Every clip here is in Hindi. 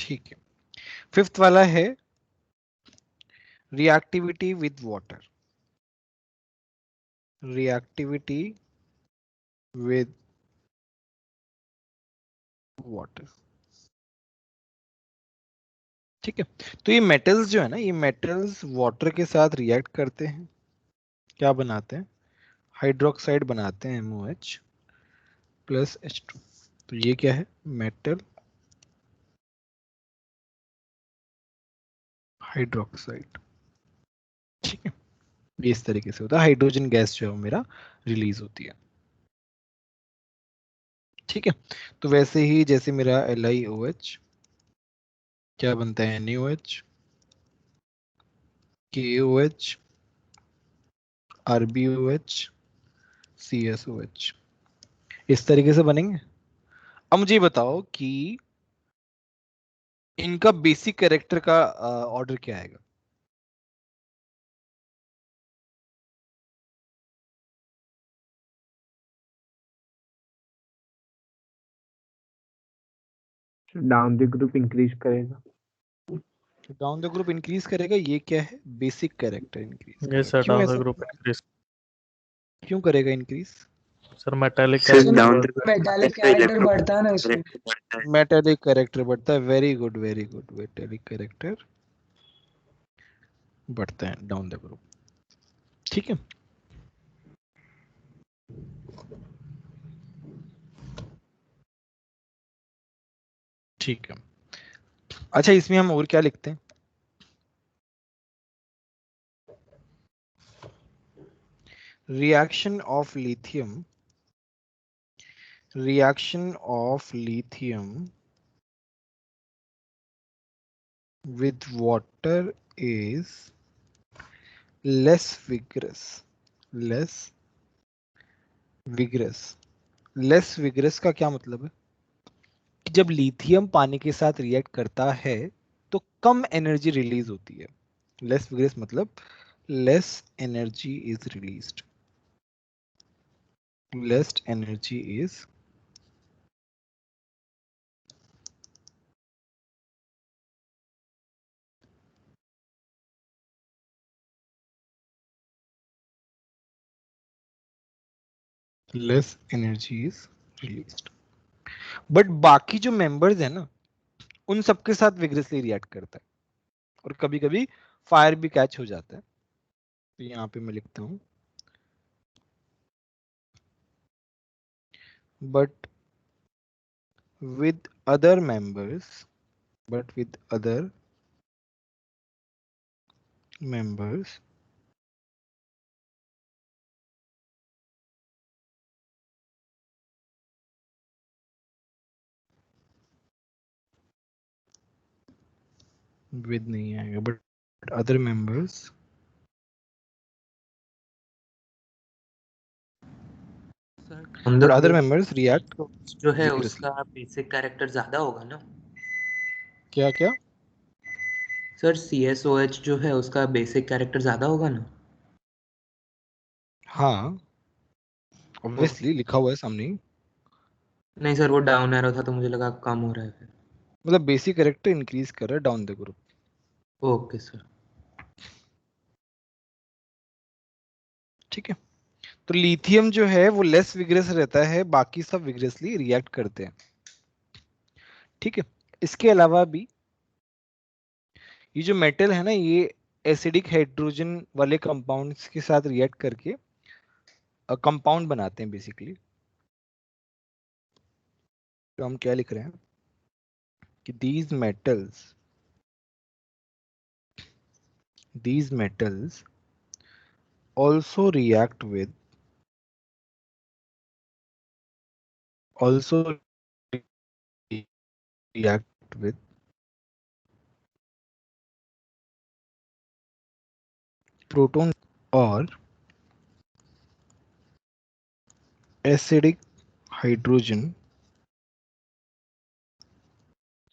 ठीक है, फिफ्थ वाला है reactivity with water, reactivity with water. ठीक है, तो ये मेटल्स जो है ना, ये मेटल्स वाटर के साथ रिएक्ट करते हैं, क्या बनाते हैं, हाइड्रोक्साइड बनाते हैं, MOH प्लस H2। तो ये क्या है, मेटल हाइड्रोक्साइड। ठीक है, ये इस तरीके से होता है, हाइड्रोजन गैस जो है वो मेरा रिलीज होती है। ठीक है, तो वैसे ही जैसे मेरा LiOH क्या बनता है, NaOH, KOH, RbOH, CSOH, इस तरीके से बनेंगे। अब मुझे ये बताओ कि इनका बेसिक कैरेक्टर का ऑर्डर क्या आएगा। डाउन द ग्रुप इंक्रीज करेगा। डाउन द ग्रुप इंक्रीज करेगा, ये क्या है, बेसिक कैरेक्टर इंक्रीज ये करेगा। सर क्यों डाउन द ऐसा, ग्रुप इंक्रीज, क्यों करेगा increase? Sir metallic sir down character. The metallic character बढ़ता है ना इसमें। मेटालिक कैरेक्टर बढ़ता है, very good very good, metallic character बढ़ता है डाउन द ग्रुप। ठीक है, ठीक है। अच्छा, इसमें हम और क्या लिखते हैं, reaction of lithium, reaction of lithium with water is less vigorous, less vigorous। Less vigorous का क्या मतलब है कि जब लिथियम पानी के साथ रिएक्ट करता है तो कम एनर्जी रिलीज होती है। लेस विग्रस मतलब less energy is released, less energy is less energy is released. But बाकी जो मेंबर्स है ना, उन सबके साथ विग्रसली रिएक्ट करता है और कभी कभी फायर भी कैच हो जाता है। तो यहां पे मैं लिखता हूं but with other members, but with other members with नहीं आएगा, but other members on but the other group members react जो है vigorously। उसका बेसिक कैरेक्टर ज्यादा होगा ना क्या क्या? सर, CSOH जो है उसका बेसिक कैरेक्टर ज्यादा होगा ना। हाँ, ऑब्वियसली लिखा हुआ है सामने ही। नहीं सर, वो डाउन एरो था तो मुझे लगा कम हो रहा है फिर। मतलब बेसिक कैरेक्टर इंक्रीज कर रहा है down the group. Okay sir. ठीक है, तो लिथियम जो है वो लेस विग्रस रहता है, बाकी सब विग्रसली रिएक्ट करते हैं। ठीक है, इसके अलावा भी ये जो मेटल है ना, ये एसिडिक हाइड्रोजन वाले कंपाउंड्स के साथ रिएक्ट करके कंपाउंड बनाते हैं बेसिकली। तो हम क्या लिख रहे हैं कि these metals also react with also react with proton और acidic hydrogen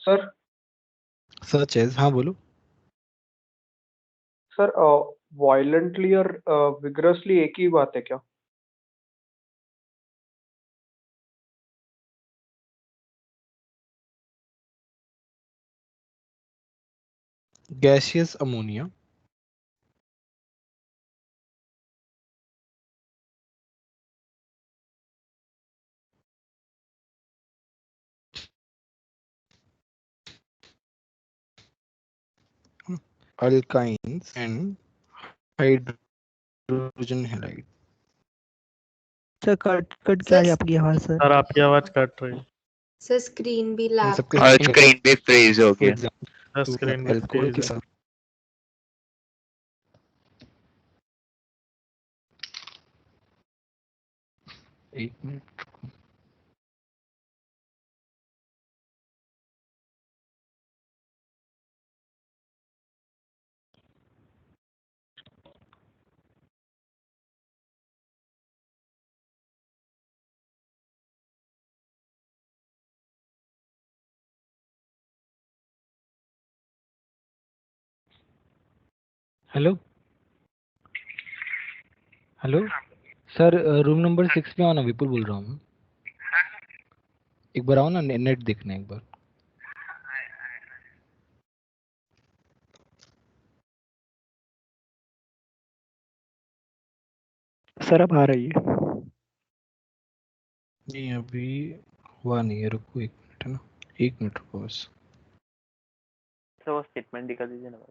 sir such as, हाँ बोलो। सर वायलेंटली और विग्रसली एक ही बात है क्या? gaseous ammonia, alkynes and hydrogen halide. Sir cut cut क्या है आपकी आवाज सर? सर आपकी आवाज कट रही है। सर स्क्रीन भी इन लैग सबके और स्क्रीन पे फ्रीज हो गया। सर स्क्रीन में अल्कोहल के freeze है। साथ एक minute. Hello hello sir, room number 6 में आओ ना, विपुल बोल रहा हूँ मैं। एक बार आओ ना, नेट देखना एक बार। सर अब आ रही है। नहीं अभी हुआ नहीं है, रुको एक मिनट, है ना, एक मिनट रुको बस। सर वो स्टेटमेंट दिखा दीजिए ना।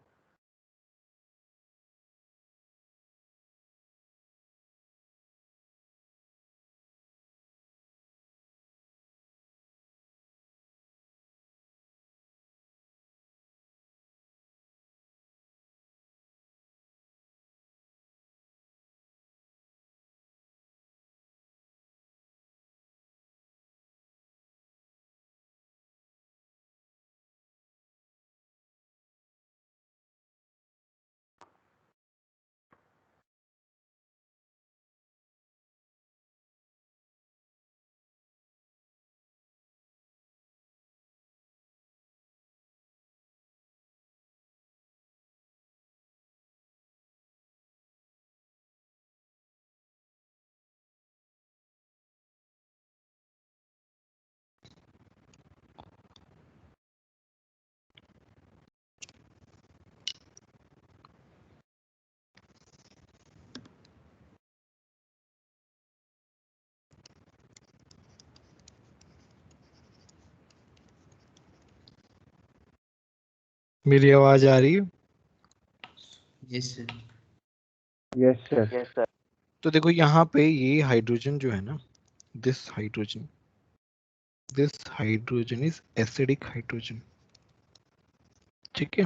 मेरी आवाज आ रही है? Yes sir. Yes sir. Yes sir. तो देखो यहाँ पे ये हाइड्रोजन जो है ना, this hydrogen is acidic hydrogen, ठीक है।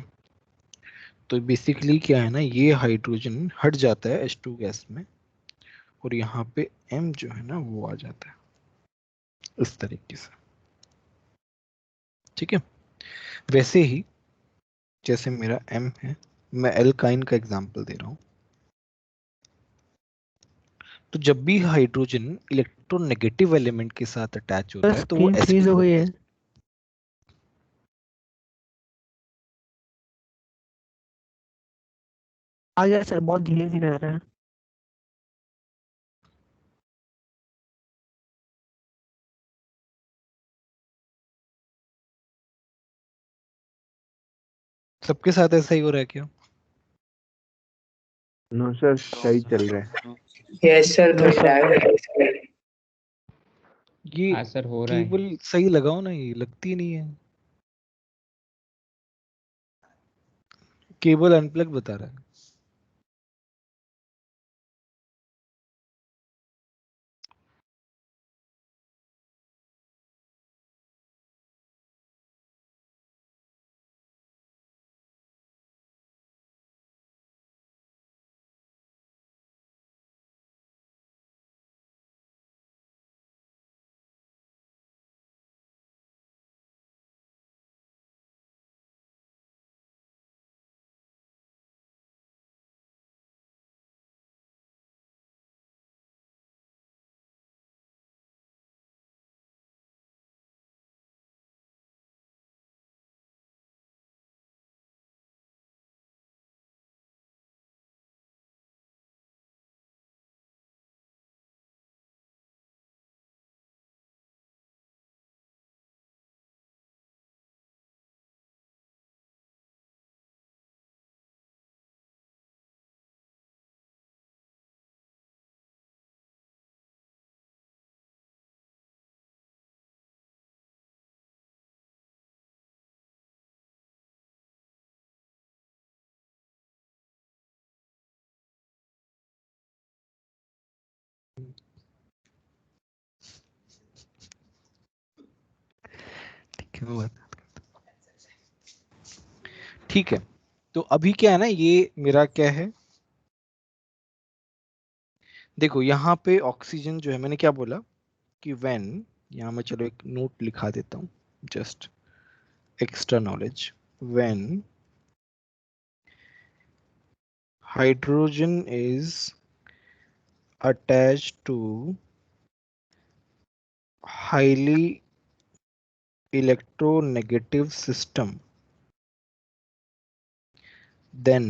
तो बेसिकली क्या है ना, ये हाइड्रोजन हट जाता है H2 गैस में, और यहाँ पे M जो है ना वो आ जाता है इस तरीके से, ठीक है। वैसे ही जैसे मेरा M है, मैं एल्काइन का एग्जांपल दे रहा हूँ। तो जब भी हाइड्रोजन इलेक्ट्रोनेगेटिव एलिमेंट के साथ अटैच होता सर है तो वो स्क्रीन फ्रीज हो गई है। आ गया सर, बहुत धीरे धीरे आ रहा है। सबके साथ ऐसा ही हो रहा है क्या? नो सर, सही चल रहा है। यस सर थोड़ी लैग है। ये हाँ सर हो रहा है। केबल सही लगाओ ना, ये लगती नहीं है, केबल अनप्लग बता रहा है। क्यों बात। ठीक है, तो अभी क्या है ना, ये मेरा क्या है, देखो यहाँ पे ऑक्सीजन जो है, मैंने क्या बोला कि व्हेन, यहाँ मैं चलो एक नोट लिखा देता हूँ, just extra knowledge, when hydrogen is attached to highly electronegative system, then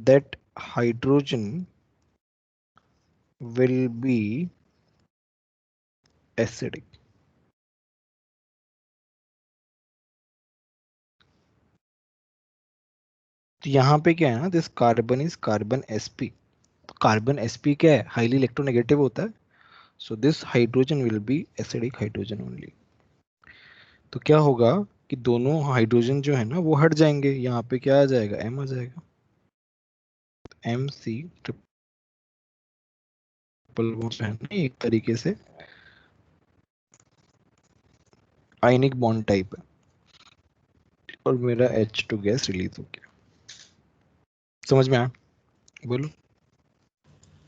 that hydrogen will be acidic. तो यहाँ पे क्या है ना, this carbon is carbon sp, carbon sp क्या है, हाईली इलेक्ट्रोनेगेटिव होता है, so this hydrogen will be acidic hydrogen only. तो क्या होगा कि दोनों हाइड्रोजन जो है ना वो हट जाएंगे, यहाँ पे क्या आ जाएगा, m आ जाएगा, MC ट्रिपल बॉन्ड है ना, एक तरीके से आयनिक बॉन्ड टाइप है, और मेरा H2 गैस रिलीज हो गया। समझ में आया, बोलो।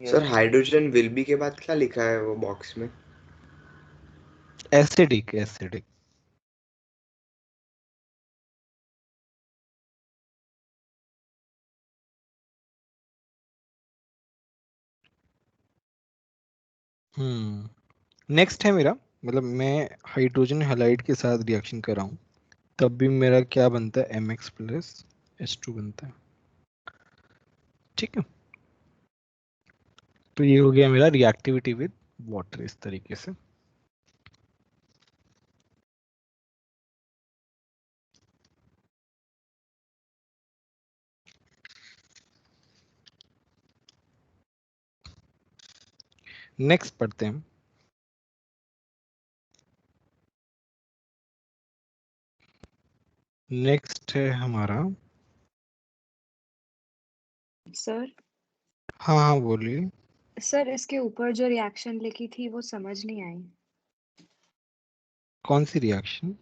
सर हाइड्रोजन विल बी के बाद क्या लिखा है वो बॉक्स में? Acidic, acidic. नेक्स्ट है मेरा, मतलब मैं हाइड्रोजन हैलाइड के साथ रिएक्शन कर रहा हूँ, तब भी मेरा क्या बनता है, Mx प्लस H2 बनता है। ठीक है, तो ये हो गया मेरा रिएक्टिविटी विद वाटर, इस तरीके से। नेक्स्ट पढ़ते हैं, नेक्स्ट है हमारा, सर हाँ हाँ बोलिए। सर इसके ऊपर जो रिएक्शन लिखी थी वो समझ नहीं आई। कौन सी रिएक्शन?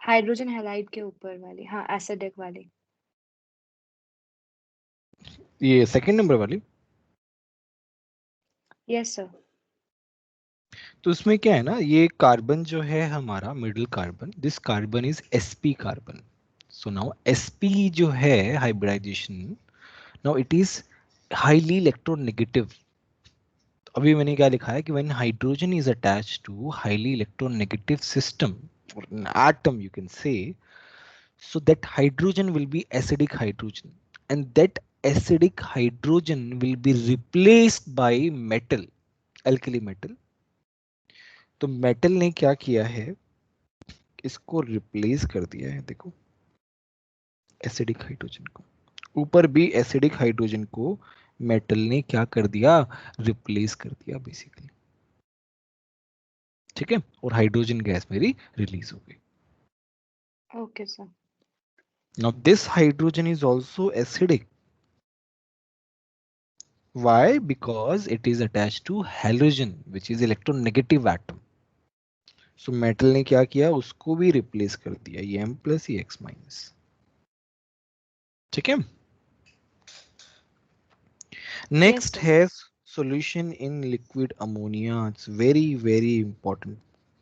हाइड्रोजन हैलाइड के ऊपर वाली, हाँ एसिडिक वाली। ये सेकंड नंबर वाली? Yes sir. तो उसमें क्या है ना, ये कार्बन जो है हमारा middle carbon, this carbon is sp carbon. So now sp जो है hybridisation, now it is highly electronegative. अभी मैंने क्या लिखा है कि when hydrogen is attached to highly electronegative system or an atom you can say, so that hydrogen will be acidic hydrogen, and that acidic hydrogen will be replaced by metal, alkali metal। तो मेटल ने क्या किया है, इसको रिप्लेस कर दिया है, देखो एसिडिक हाइड्रोजन को, ऊपर भी एसिडिक हाइड्रोजन को मेटल ने क्या कर दिया, रिप्लेस कर दिया बेसिकली। ठीक है, और हाइड्रोजन गैस मेरी रिलीज हो गई। Okay sir. Now this hydrogen is also acidic. Why? Because it is attached to halogen, which is electronegative atom. So metal ने क्या किया, उसको भी रिप्लेस कर दिया, ये M प्लस ये X माइनस। ठीक है, नेक्स्ट है solution in liquid ammonia. It's very very important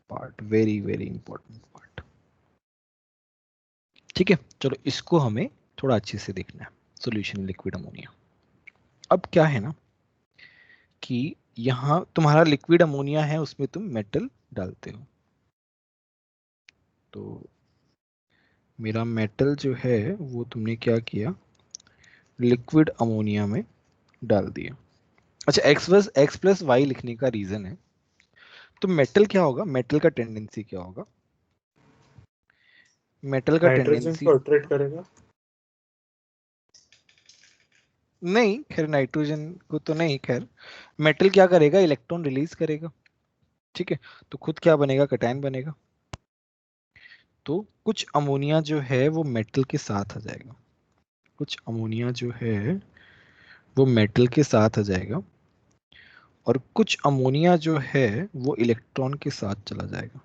part, very very important part। ठीक है, चलो इसको हमें थोड़ा अच्छे से देखना है, solution in liquid ammonia। अब क्या है ना कि यहाँ तुम्हारा लिक्विड अमोनिया है, उसमें तुम मेटल डालते हो, तो मेरा मेटल जो है वो तुमने क्या किया, लिक्विड अमोनिया में डाल दिया। अच्छा, x प्लस वाई लिखने का रीजन है, तो मेटल क्या होगा, मेटल का टेंडेंसी क्या होगा, मेटल का नाइट्रोजन टेंडेंसी, को अट्रैक्ट करेगा। नहीं खैर नाइट्रोजन को तो नहीं, खैर मेटल क्या करेगा, इलेक्ट्रॉन रिलीज करेगा। ठीक है, तो खुद क्या बनेगा, कटायन बनेगा, तो कुछ अमोनिया जो है वो मेटल के साथ आ जाएगा, कुछ अमोनिया जो है वो मेटल के साथ आ जाएगा, और कुछ अमोनिया जो है वो इलेक्ट्रॉन के साथ चला जाएगा,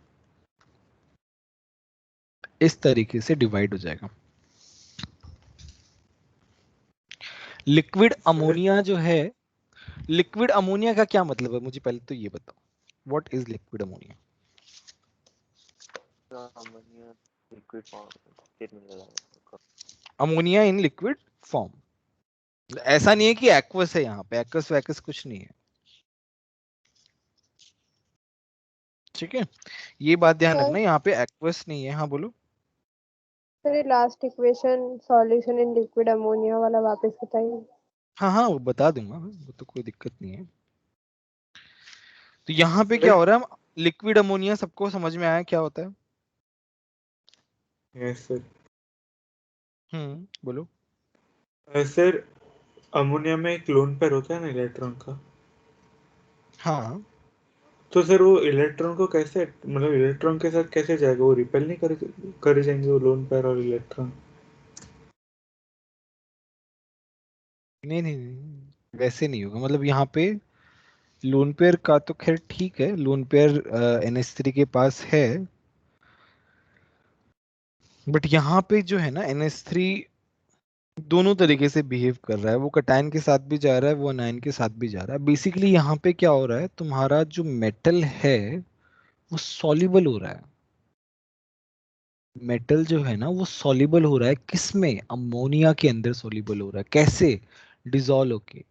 इस तरीके से डिवाइड हो जाएगा। लिक्विड अमोनिया जो है, लिक्विड अमोनिया का क्या मतलब है, मुझे पहले तो ये बताओ, what is liquid ammonia? Ammonia liquid form statement लगा। अमोनिया इन लिक्विड फॉर्म, ऐसा नहीं है कि एक्वस है, यहाँ पे एक्वस वैक्वस कुछ नहीं है, ठीक है, ये बात ध्यान रखना, यहाँ पे एक्वस नहीं है। हाँ बोलो। सर ये last equation solution in liquid ammonia वाला वापस बताइए। हाँ हाँ वो बता दूंगा, वो तो कोई दिक्कत नहीं है। तो यहाँ पे क्या हो रहा है, लिक्विड अमोनिया सबको समझ में आया क्या होता है? Yes sir. बोलो। सर अमोनिया में एक लोन पेयर होता है ना इलेक्ट्रॉन का। हाँ तो सर वो इलेक्ट्रॉन को कैसे, मतलब इलेक्ट्रॉन के साथ कैसे जाएगा, वो रिपेल नहीं करे जाएंगे वो लोन पेयर और इलेक्ट्रॉन? नहीं नहीं नहीं, वैसे नहीं होगा, मतलब यहाँ पे लोन पेयर का तो खैर ठीक है, लोन पेयर NH3 के पास है, बट यहाँ पे जो है ना NH3 दोनों तरीके से बिहेव कर रहा है, वो कटायन के साथ भी जा रहा है, वो अनायन के साथ भी जा रहा है। बेसिकली यहाँ पे क्या हो रहा है, तुम्हारा जो मेटल है वो सॉल्युबल हो रहा है, मेटल जो है ना वो सॉल्युबल हो रहा है, किसमें? अमोनिया के अंदर सॉल्युबल हो रहा है। कैसे? डिसॉल्व होके।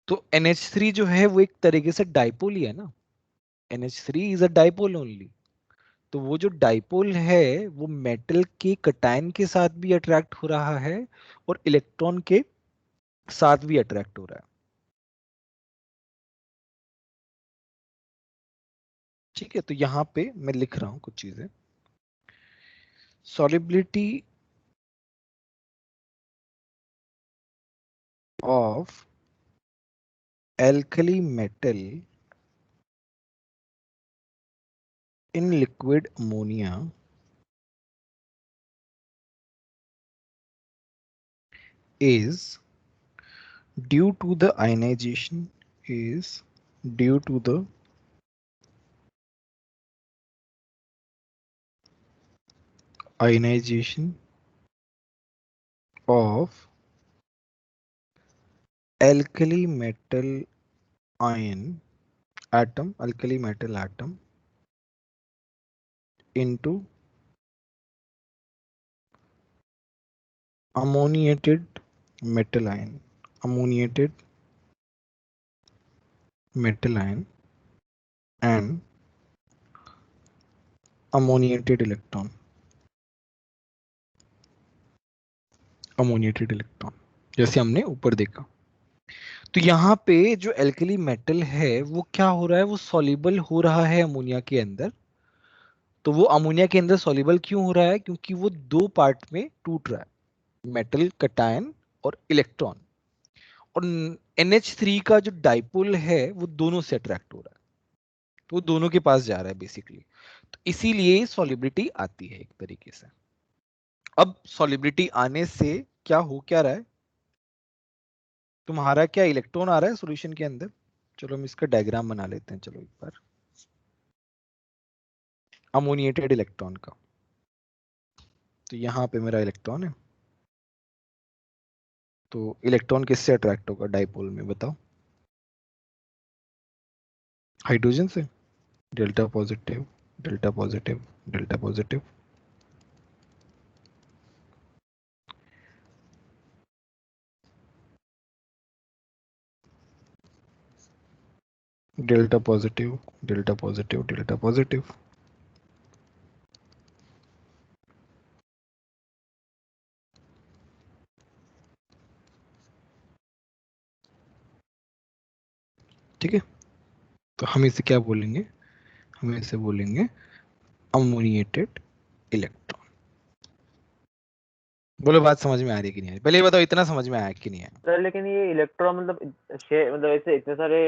तो NH3 जो है वो एक तरीके से डाइपोल ही है ना, NH3 is a dipole only. तो वो जो डाइपोल है वो मेटल के कटायन के साथ भी अट्रैक्ट हो रहा है और इलेक्ट्रॉन के साथ भी अट्रैक्ट हो रहा है, ठीक है। तो यहां पे मैं लिख रहा हूं कुछ चीजें। Solubility of alkali metal in liquid ammonia is due to the ionization of alkali metal atom into ammoniated metal ion and ammoniated electron जैसे हमने ऊपर देखा। तो यहाँ पे जो एल्कली मेटल है वो क्या हो रहा है, वो सॉल्युबल हो रहा है अमोनिया के अंदर। तो वो अमोनिया के अंदर सॉल्युबल क्यों हो रहा है? क्योंकि वो दो पार्ट में टूट रहा है, मेटल कटायन और इलेक्ट्रॉन। और NH3 का जो डाइपोल है वो दोनों से अट्रैक्ट हो रहा है, तो वो दोनों के पास जा रहा है बेसिकली। तो इसीलिए सॉल्युबिलिटी आती है एक तरीके से। अब सॉल्युबिलिटी आने से क्या रहा है, तुम्हारा क्या इलेक्ट्रॉन आ रहा है सॉल्यूशन के अंदर। चलो हम इसका डायग्राम बना लेते हैं, चलो एक बार। अमोनिएटेड इलेक्ट्रॉन का, तो यहाँ पे मेरा इलेक्ट्रॉन है, तो इलेक्ट्रॉन किससे अट्रैक्ट होगा डाइपोल में, बताओ? हाइड्रोजन से। Delta positive delta positive delta positive, delta positive delta positive delta positive. ठीक है, तो हम इसे क्या बोलेंगे, हम इसे बोलेंगे अमोनिएटेड इलेक्ट्रॉन। बोलो बात समझ में आ रही है कि नहीं आ रही? पहले ये बताओ इतना समझ में आया कि नहीं आया? सर लेकिन ये इलेक्ट्रॉन मतलब शेयर, मतलब ऐसे इतने सारे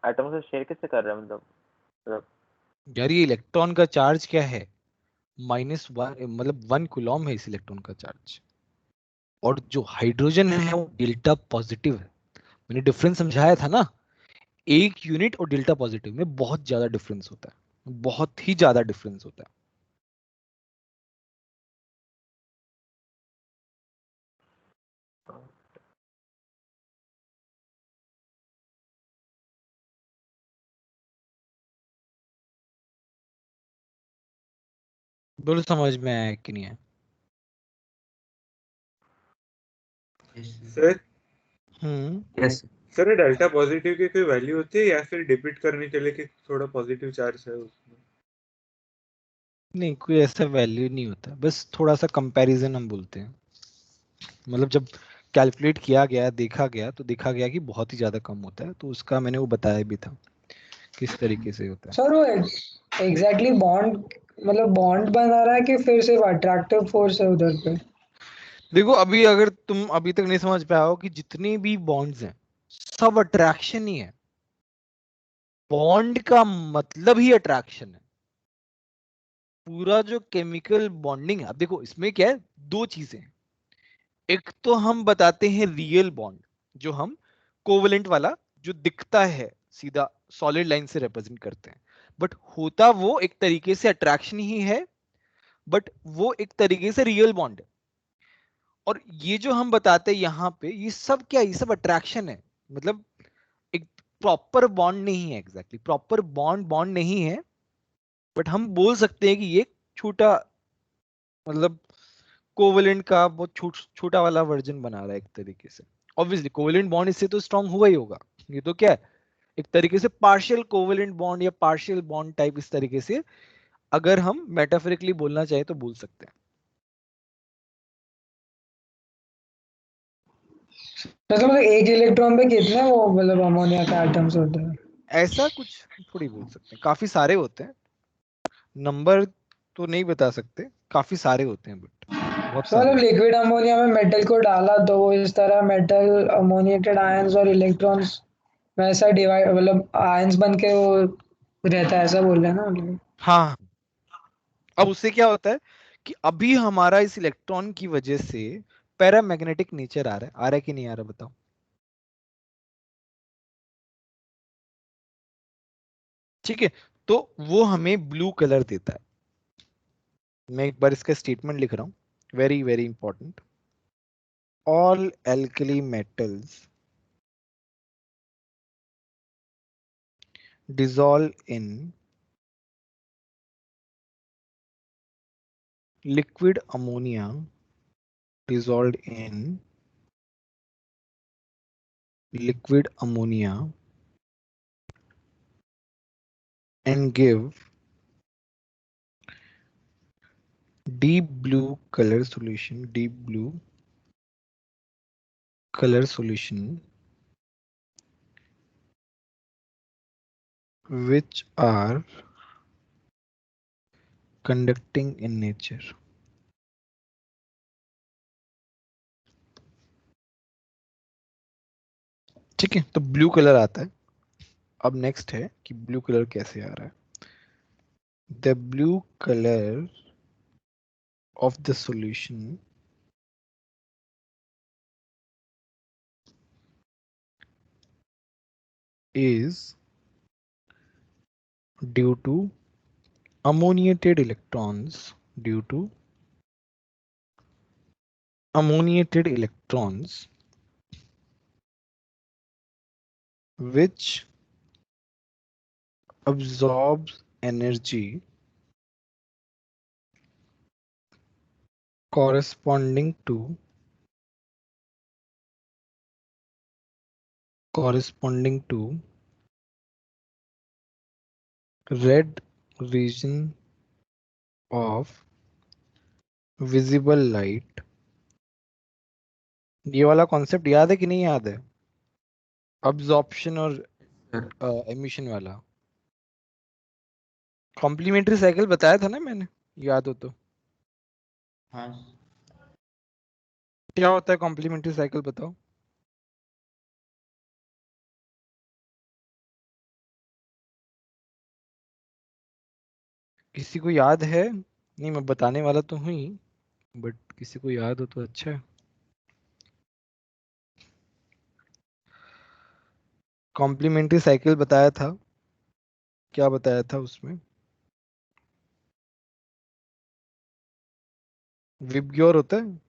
एटम से शेयर कैसे कर रहा है, मतलब यार ये इलेक्ट्रॉन का चार्ज क्या है, -1, मतलब 1 कूलम है इस इलेक्ट्रॉन का चार्ज। और जो हाइड्रोजन है वो डेल्टा पॉजिटिव है, मैंने डिफरेंस समझाया था ना। एक यूनिट और डेल्टा पॉजिटिव में बहुत ज्यादा डिफरेंस होता है, बहुत ही ज्यादा डिफरेंस होता है। बोलो समझ में आया कि नहीं आया? Sir yes sir delta positive की कोई वैल्यू होती है या फिर डिपिट करने के लिए कि थोड़ा पॉजिटिव चार्ज है उसमें? नहीं, कोई ऐसा वैल्यू नहीं होता, बस थोड़ा सा कंपैरिजन हम बोलते हैं। मतलब जब कैलकुलेट किया गया, देखा गया, तो देखा गया कि बहुत ही ज्यादा कम होता है, तो उसका मैंने वो बताया भी था किस तरीके से होता है। सर वो एग्जैक्टली बॉन्ड मतलब बॉन्ड बना रहा है कि फिर सिर्फ अट्रैक्टिव फोर्स है उधर पे? देखो, अभी अगर तुम अभी तक नहीं समझ पाए हो कि जितने भी बॉन्ड्स हैं सब अट्रैक्शन ही है। बॉन्ड का मतलब ही अट्रैक्शन है। पूरा जो केमिकल बॉन्डिंग है, अब देखो इसमें क्या है, दो चीजें हैं। एक तो हम बताते हैं रियल बॉन्ड, जो हम कोवेलेंट वाला जो दिखता है सीधा सॉलिड लाइन से रिप्रेजेंट करते हैं, बट होता वो एक तरीके से अट्रैक्शन ही है, बट वो एक तरीके से रियल बॉन्ड है। और ये जो हम बताते हैं यहाँ पे, ये सब क्या है, ये सब अट्रैक्शन है। मतलब एक प्रॉपर बॉन्ड नहीं है, एग्जैक्टली प्रॉपर बॉन्ड बॉन्ड नहीं है, बट हम बोल सकते हैं कि ये छोटा, मतलब कोवेलेंट का बहुत छोटा वाला वर्जन बना रहा है एक तरीके से। ऑब्वियसली कोवेलेंट बॉन्ड इससे तो स्ट्रांग हुआ ही होगा। ये तो क्या है, एक तरीके से पार्शियल कोवेलेंट बॉन्ड या पार्शियल बॉन्ड टाइप, इस तरीके से अगर हम मेटाफोरिकली बोलना चाहे तो बोल सकते हैं। मतलब एक इलेक्ट्रॉन पे कितने वो मतलब अमोनिया के एटम्स होते हैं? ऐसा कुछ थोड़ी बोल सकते हैं, काफी सारे होते हैं, नंबर तो नहीं बता सकते, काफी सारे होते हैं, बट बहुत सारे मतलब होते लिक्विड अमोनिया में मेटल को डाला तो वो इस तरह मेटल अमोनिएटेड आयंस और इलेक्ट्रॉन्स वैसा डिवाइड मतलब आयंस बन के वो रहता है, ऐसा बोल रहे हैं ना मतलब? हैं। हाँ, अब उससे क्या होता है कि अभी हमारा इस इलेक्ट्रॉन की वजह से पैरामैग्नेटिक नेचर आ रहा है कि नहीं आ रहा, बताओ। ठीक है, तो वो हमें ब्लू कलर देता है। मैं एक बार इसका स्टेटमेंट लिख रहा हूं, very very important. All alkali metals dissolve in liquid ammonia dissolved in liquid ammonia and give deep blue color solution, deep blue color solution, which are conducting in nature. ठीक है, तो ब्लू कलर आता है। अब नेक्स्ट है कि ब्लू कलर कैसे आ रहा है। The blue color of the solution is due to ammoniated electrons, due to ammoniated electrons which absorbs energy corresponding to red region of visible light। ये वाला कॉन्सेप्ट याद है कि नहीं याद है, अब्जॉर्प्शन और एमिशन वाला? कॉम्प्लीमेंट्री साइकिल बताया था ना मैंने, याद हो तो। हाँ क्या होता है कॉम्प्लीमेंट्री साइकिल, बताओ। किसी को याद है? नहीं, मैं बताने वाला तो हूँ ही, बट किसी को याद हो तो अच्छा है। कॉम्प्लीमेंट्री साइकिल बताया था, क्या बताया था उसमें? विबग्योर होता है,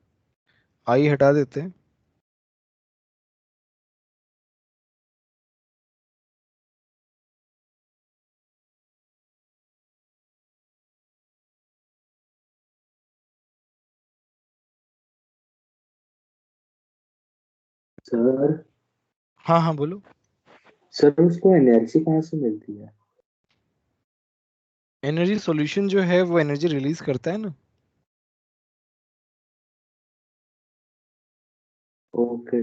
आई हटा देते हैं। सर हाँ हाँ बोलो। सर उसको एनर्जी कहाँ से मिलती है? एनर्जी सॉल्यूशन जो है वो एनर्जी रिलीज करता है ना। ओके।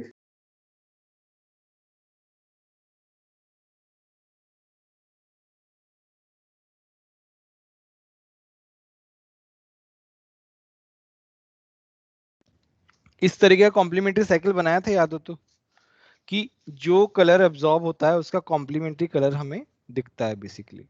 इस तरीके का कॉम्प्लीमेंट्री साइकिल बनाया था, याद हो तो, कि जो कलर एब्जॉर्ब होता है उसका कॉम्प्लीमेंट्री कलर हमें दिखता है बेसिकली।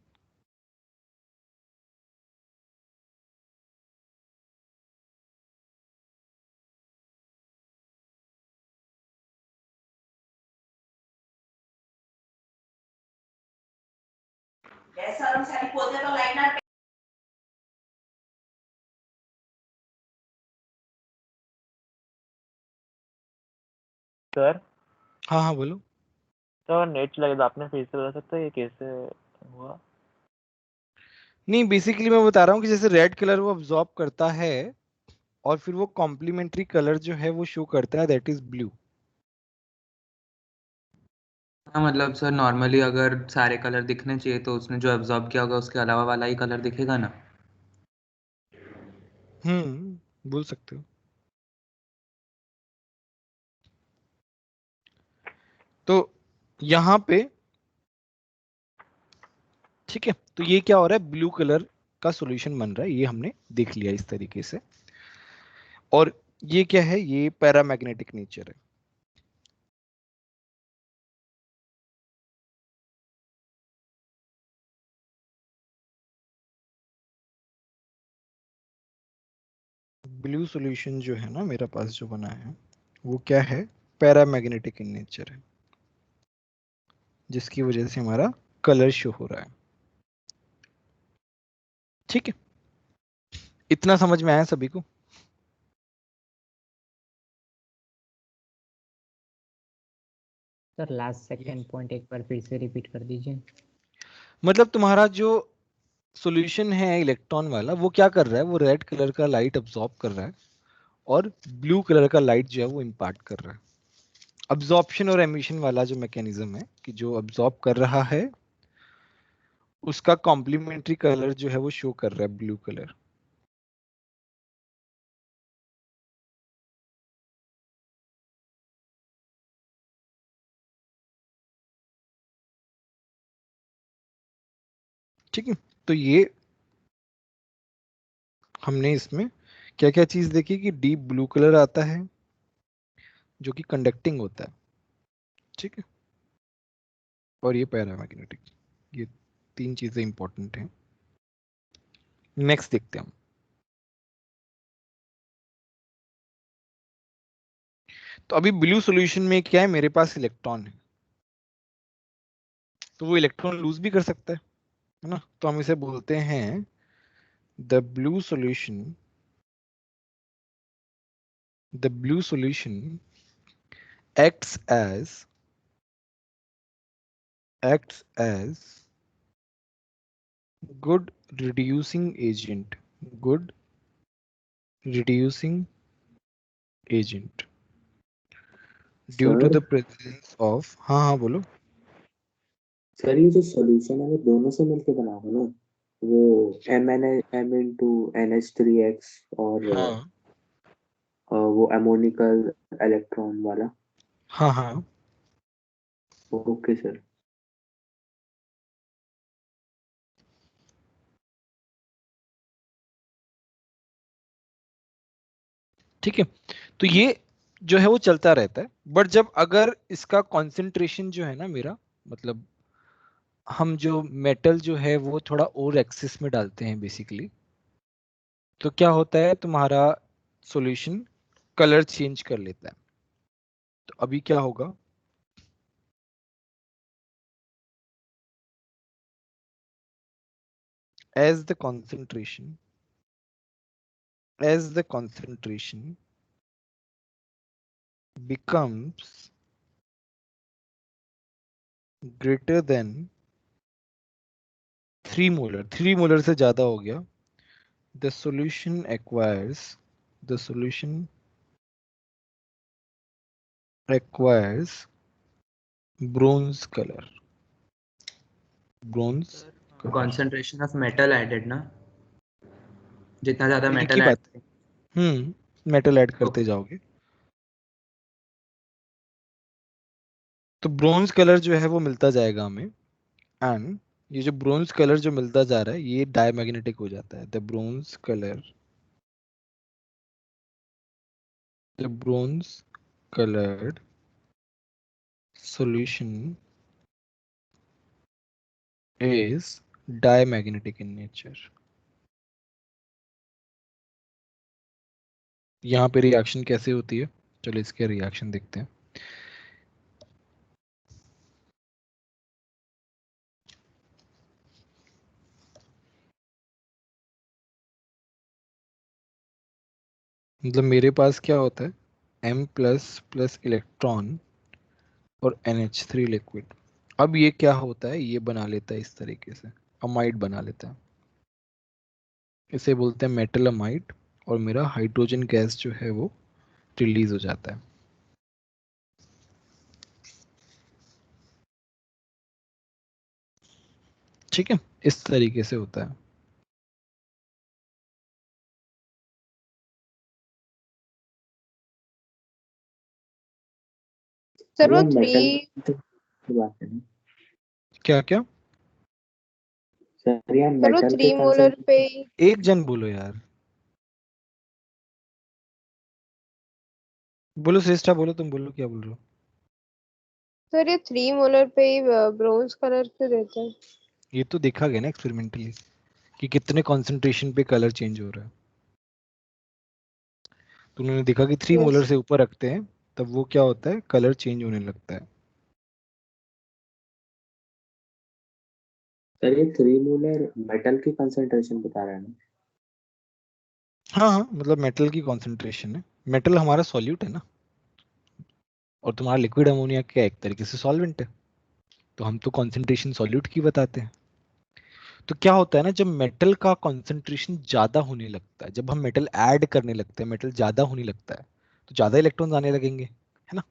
सर हाँ हाँ बोलो। सर नेट चला गया था, आपने फिर से बता सकते हैं ये कैसे हुआ? नहीं, बेसिकली मैं बता रहा हूँ कि जैसे रेड कलर वो अब्जॉर्ब करता है और फिर वो कॉम्प्लीमेंट्री कलर जो है वो शो करता है, दैट इज ब्लू। हाँ मतलब सर नॉर्मली अगर सारे कलर दिखने चाहिए तो उसने जो एब्जॉर्ब किया होगा उसके अलावा वाला ही कलर दिखेगा ना। बोल सकते हो। तो यहाँ पे ठीक है, तो ये क्या हो रहा है, ब्लू कलर का सॉल्यूशन बन रहा है, ये हमने देख लिया इस तरीके से। और ये क्या है, ये पैरामैग्नेटिक नेचर है। ब्लू सॉल्यूशन जो है ना मेरा पास जो बना है वो क्या है, पैरामैग्नेटिक इन नेचर है, जिसकी वजह से हमारा कलर शो हो रहा है। ठीक है, इतना समझ में आया सभी को? सर लास्ट सेकंड पॉइंट एक बार फिर से रिपीट कर दीजिए। मतलब तुम्हारा जो सॉल्यूशन है इलेक्ट्रॉन वाला, वो क्या कर रहा है, वो रेड कलर का लाइट अब्सॉर्ब कर रहा है और ब्लू कलर का लाइट जो है वो इम्पार्ट कर रहा है। अब्जॉर्प्शन और एमिशन वाला जो मैकेनिज्म है कि जो अब्जॉर्ब कर रहा है उसका कॉम्प्लीमेंट्री कलर जो है वो शो कर रहा है ब्लू कलर। ठीक है, तो ये हमने इसमें क्या क्या चीज देखी कि डीप ब्लू कलर आता है जो कि कंडक्टिंग होता है। ठीक है, और ये पैरामैग्नेटिक, ये तीन चीजें इंपॉर्टेंट हैं। नेक्स्ट देखते हैं हम। तो अभी ब्लू सॉल्यूशन में क्या है, मेरे पास इलेक्ट्रॉन है, तो वो इलेक्ट्रॉन लूज भी कर सकता है ना। तो हम इसे बोलते हैं the blue solution acts as good reducing agent, good reducing agent due to sir the presence of, हाँ हाँ बोलो। सर ये जो सॉल्यूशन है वो दोनों से मिलके बना होगा ना, वो M into NH3X और हाँ वो अमोनिकल इलेक्ट्रॉन वाला। हाँ हाँ, ओके सर। ठीक है, तो ये जो है वो चलता रहता है। बट जब अगर इसका कंसंट्रेशन जो है ना मेरा, मतलब हम जो मेटल जो है वो थोड़ा और एक्सिस में डालते हैं बेसिकली, तो क्या होता है, तुम्हारा सॉल्यूशन कलर चेंज कर लेता है। तो अभी क्या होगा, as the concentration becomes greater than 3 molar, 3 molar से ज्यादा हो गया, the solution acquires bronze color. concentration of metal added ना, जितना ज्यादा एक मेटल ही ऐड बात, मेटल ऐड करते जाओगे तो ब्रोंज कलर जो है वो मिलता जाएगा हमें, एंड ये जो ब्रोंज कलर जो मिलता जा रहा है ये डायमैग्नेटिक हो जाता है. The bronze colored solution is diamagnetic in nature. यहाँ पे रिएक्शन कैसे होती है, चलो इसके रिएक्शन देखते हैं. मतलब मेरे पास क्या होता है, M प्लस इलेक्ट्रॉन और NH3 लिक्विड. अब ये क्या होता है, ये बना लेता है इस तरीके से, अमाइड बना लेता है, इसे बोलते हैं मेटल अमाइड, और मेरा हाइड्रोजन गैस जो है वो रिलीज हो जाता है. ठीक है, इस तरीके से होता है. सर वो मेटल की बात है ना? क्या क्या सर यहाँ सर वो मेटल 3 मोलर पे एक जन बोलो यार, बोलो श्रेष्ठा, बोलो, तुम बोलो क्या बोल रहे हो. सर ये 3 मोलर पे ही ब्रोंज कलर क्यों देते हैं? ये तो देखा गया ना एक्सपेरिमेंटली कि कितने कंसंट्रेशन पे कलर चेंज हो रहा है. तो उन्होंने देखा कि 3 मोलर से ऊपर रखते हैं तब वो क्या होता है, कलर चेंज होने लगता है. सर ये 3 मोलर मेटल की कंसंट्रेशन बता रहा है ना? हाँ, मतलब मेटल की कंसंट्रेशन है. मेटल हमारा सॉल्यूट है ना, और तुम्हारा लिक्विड अमोनिया क्या एक तरीके से सॉल्वेंट है, तो हम तो कंसंट्रेशन सॉल्यूट की बताते हैं. तो क्या होता है ना, जब मेटल का कंसंट्रेशन ज्यादा होने लगता है, जब हम मेटल ऐड करने लगते हैं, मेटल ज्यादा होने लगता है तो ज्यादा इलेक्ट्रॉन्स आने लगेंगे, है ना.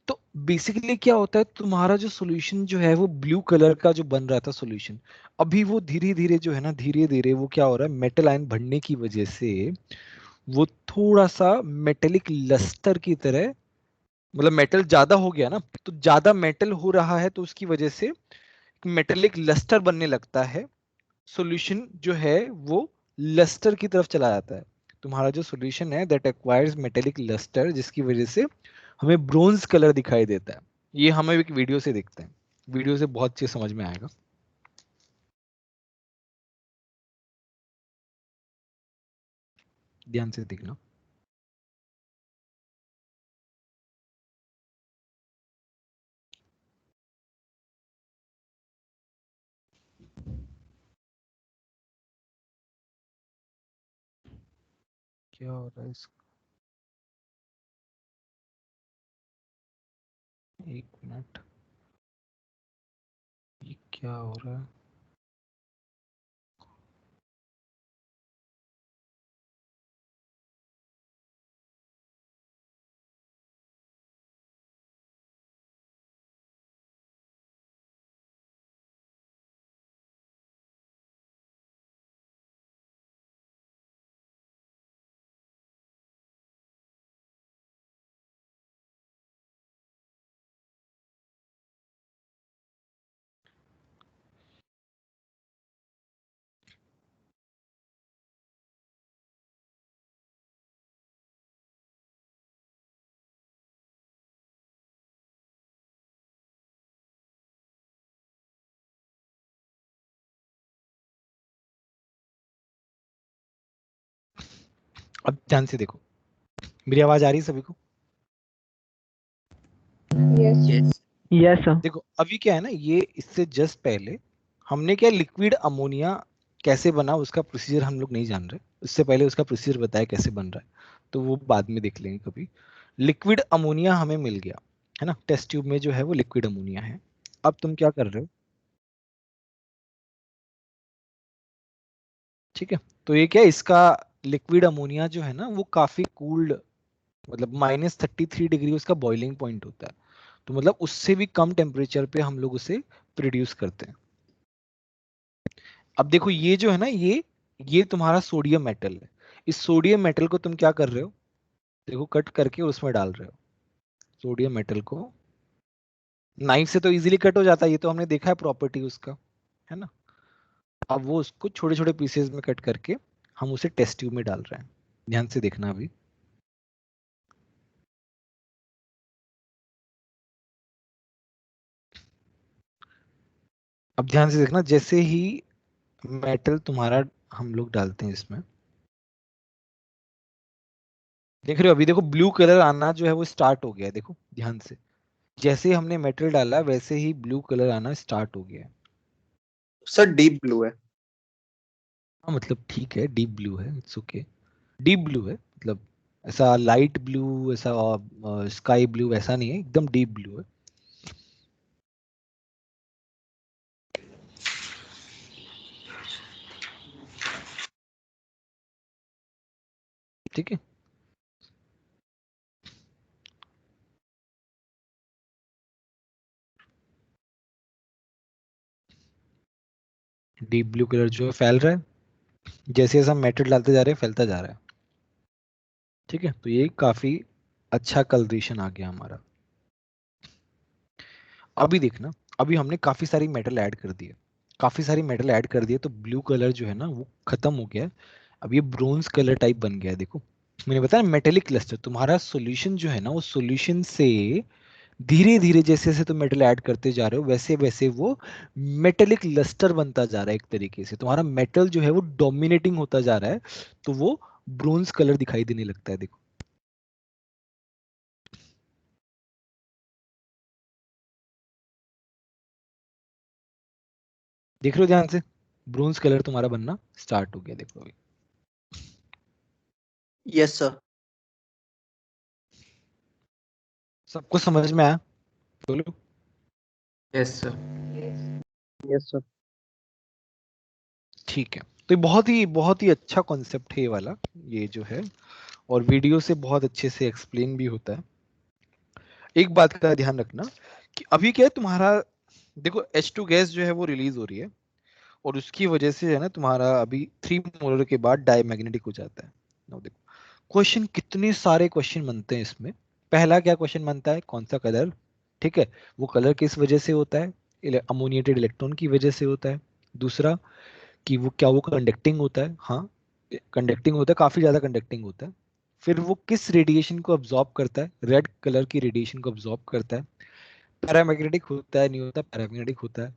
तो बेसिकली क्या होता है, तुम्हारा जो सॉल्यूशन जो है वो ब्लू कलर का जो बन रहा था सॉल्यूशन, अभी वो धीरे धीरे जो है ना, धीरे धीरे वो क्या हो रहा है, मेटल आयन बढ़ने की वजह से वो थोड़ा सा मेटेलिक लस्टर की तरह, मतलब मेटल ज्यादा हो गया ना, तो ज्यादा मेटल हो रहा है तो उसकी वजह से मेटेलिक लस्टर बनने लगता है. सॉल्यूशन जो है वो लस्टर की तरफ चला जाता है. तुम्हारा जो सॉल्यूशन है दैट एक्वायर्स मेटेलिक लस्टर, जिसकी वजह से हमें ब्रोंज कलर दिखाई देता है. ये हमें एक वीडियो से देखते हैं, वीडियो से बहुत चीज समझ में आएगा. ध्यान से देखना. क्या हो रहा है इसका, एक मिनट, ये क्या हो रहा है. अब ध्यान से देखो, मेरी आवाज आ रही है सभी को? Yes sir. देखो अभी क्या है ना, ये इससे जस्ट पहले हमने क्या लिक्विड अमोनिया कैसे बना उसका प्रोसीजर हम लोग नहीं जान रहे, उससे पहले उसका प्रोसीजर बताया कैसे बन रहा है, तो वो बाद में देख लेंगे कभी। लिक्विड अमोनिया हमें मिल गया है ना, टेस्ट ट्यूब में जो है वो लिक्विड अमोनिया है। अब तुम क्या कर रहे हो, ठीक है, तो ये क्या, इसका लिक्विड अमोनिया जो है ना वो काफी कूल्ड, मतलब -33 डिग्री उसका बॉइलिंग पॉइंट होता है, तो मतलब उससे भी कम टेम्परेचर पे हम लोग उसे प्रोड्यूस करते हैं। अब देखो ये जो है ना, ये तुम्हारा सोडियम मेटल है, इस सोडियम मेटल को तुम क्या कर रहे हो, देखो कट करके उसमें डाल रहे हो। सोडियम मेटल को नाइफ से तो इजीली कट हो जाता है, ये तो हमने देखा है प्रॉपर्टी उसका, है ना। अब वो उसको छोटे छोटे पीसेस में कट करके हम उसे टेस्ट ट्यूब में डाल रहे हैं, ध्यान से देखना अभी। अब ध्यान से देखना, जैसे ही मेटल तुम्हारा हम लोग डालते हैं इसमें, देख रहे हो अभी, देखो ब्लू कलर आना जो है वो स्टार्ट हो गया है, देखो ध्यान से, जैसे ही हमने मेटल डाला वैसे ही ब्लू कलर आना स्टार्ट हो गया है। सर डीप ब्लू है। हाँ मतलब ठीक है, डीप ब्लू है, इट्स ओके, डीप ब्लू है, मतलब ऐसा लाइट ब्लू, ऐसा स्काई ब्लू ऐसा नहीं है, एकदम डीप ब्लू है। ठीक है, डीप ब्लू कलर जो है फैल रहा है, जैसे जैसे हम मेटल डालते जा रहे हैं फैलता जा रहा है। ठीक है, तो ये काफी अच्छा कलरेशन आ गया हमारा। अभी देखना, अभी हमने काफी सारी मेटल ऐड कर दी है, काफी सारी मेटल ऐड कर दी है, तो ब्लू कलर जो है ना वो खत्म हो गया है, अब ये ब्रोंज कलर टाइप बन गया है। देखो मैंने बताया मेटेलिक क्लस्टर, तुम्हारा सॉल्यूशन जो है ना वो सॉल्यूशन से धीरे धीरे जैसे जैसे तुम मेटल ऐड करते जा रहे हो वैसे वैसे वो मेटेलिक लस्टर बनता जा रहा है, एक तरीके से तुम्हारा मेटल जो है वो डोमिनेटिंग होता जा रहा है, तो वो ब्रोंज कलर दिखाई देने लगता है। देखो देख रहे हो ध्यान से, ब्रोंज कलर तुम्हारा बनना स्टार्ट हो गया, देखो अभी। Yes sir. सबको समझ में आया, बोलो। Yes sir. Yes sir. ठीक है, तो ये बहुत ही अच्छा कॉन्सेप्ट है ये वाला, ये जो है, और वीडियो से बहुत अच्छे से एक्सप्लेन भी होता है। एक बात का ध्यान रखना कि अभी क्या है तुम्हारा, देखो H2 गैस जो है वो रिलीज हो रही है, और उसकी वजह से है ना तुम्हारा अभी 3 मोलर के बाद डायमैग्नेटिक हो जाता है। now देखो क्वेश्चन, कितने सारे क्वेश्चन बनते हैं इसमें। पहला क्या क्वेश्चन बनता है, कौन सा कलर, ठीक है, वो कलर किस वजह से होता है, अमोनिएटेड इलेक्ट्रॉन की वजह से होता है। दूसरा कि वो क्या वो कंडक्टिंग होता है, हाँ कंडक्टिंग होता है, काफी ज्यादा कंडक्टिंग होता है। फिर वो किस रेडिएशन को अब्जॉर्ब करता है, रेड कलर की रेडिएशन को अब्जॉर्ब करता है। पैरामैग्नेटिक होता है नहीं होता, पैरामैग्नेटिक होता है।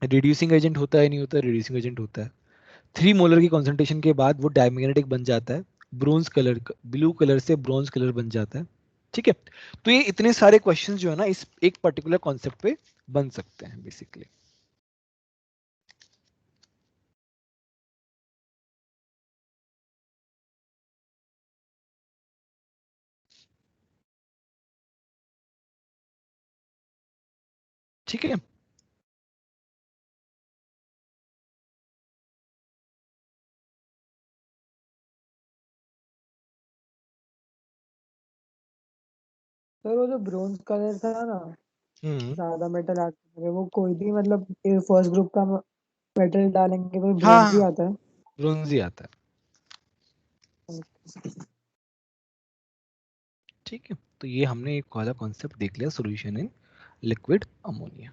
रिड्यूसिंग एजेंट होता है नहीं होता, रिड्यूसिंग एजेंट होता है। 3 मोलर की कॉन्सेंट्रेशन के बाद वो डायमैग्नेटिक बन जाता है, ब्रोंज कलर, ब्लू कलर से ब्रोंज कलर बन जाता है। ठीक है, तो ये इतने सारे क्वेश्चंस जो है ना इस एक पर्टिकुलर कॉन्सेप्ट पे बन सकते हैं बेसिकली। ठीक है, सर वो जो ब्रोंज कलर था ना, हम्म, ज्यादा मेटल ऐड करेंगे वो कोई भी मतलब फर्स्ट ग्रुप का मेटल डालेंगे तो ब्रोंज ही हाँ आता है। ब्रोंज ही आता है। ठीक है, तो ये हमने एक वाला कॉन्सेप्ट देख लिया, सॉल्यूशन इन लिक्विड अमोनिया।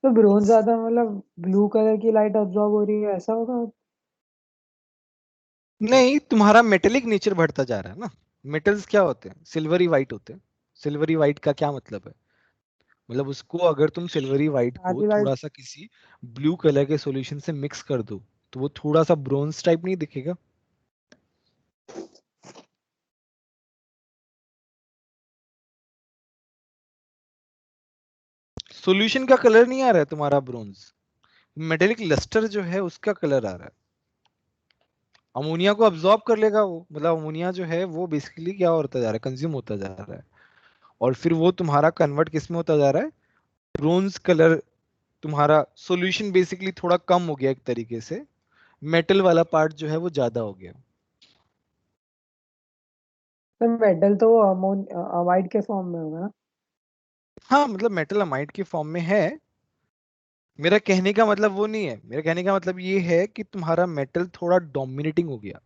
तो ब्रोंज ज्यादा मतलब ब्लू कलर की लाइट अब्सॉर्ब हो रही है ऐसा होगा? नहीं, तुम्हारा मेटेलिक नेचर बढ़ता जा रहा है ना, मेटल्स क्या होते हैं, सिल्वरी वाइट होते हैं। सिल्वरी वाइट का क्या मतलब है, मतलब उसको अगर तुम सिल्वरी वाइट को आधी लाइट। थोड़ा सा किसी ब्लू कलर के सॉल्यूशन से मिक्स कर दो तो वो थोड़ा सा ब्रोंज टाइप नहीं दिखेगा। सॉल्यूशन का कलर नहीं आ रहा है तुम्हारा ब्रोंज, मेटेलिक लस्टर जो है उसका कलर आ रहा है। अमोनिया को अब्सॉर्ब कर लेगा वो, मतलब अमोनिया जो है वो बेसिकली क्या होता जा रहा है, कंज्यूम होता जा रहा है, और फिर वो तुम्हारा कन्वर्ट किस में होता जा रहा है, ब्रोंज कलर। तुम्हारा सॉल्यूशन बेसिकली थोड़ा कम हो गया एक तरीके से, मेटल वाला पार्ट जो है वो ज्यादा हो गया। तो मेटल तो अमाइड के फॉर्म में होगा ना? हाँ मतलब मेटल अमाइड के फॉर्म में है। मेरा कहने का मतलब वो नहीं है, मेरा कहने का मतलब ये है कि तुम्हारा मेटल थोड़ा डोमिनेटिंग हो गया,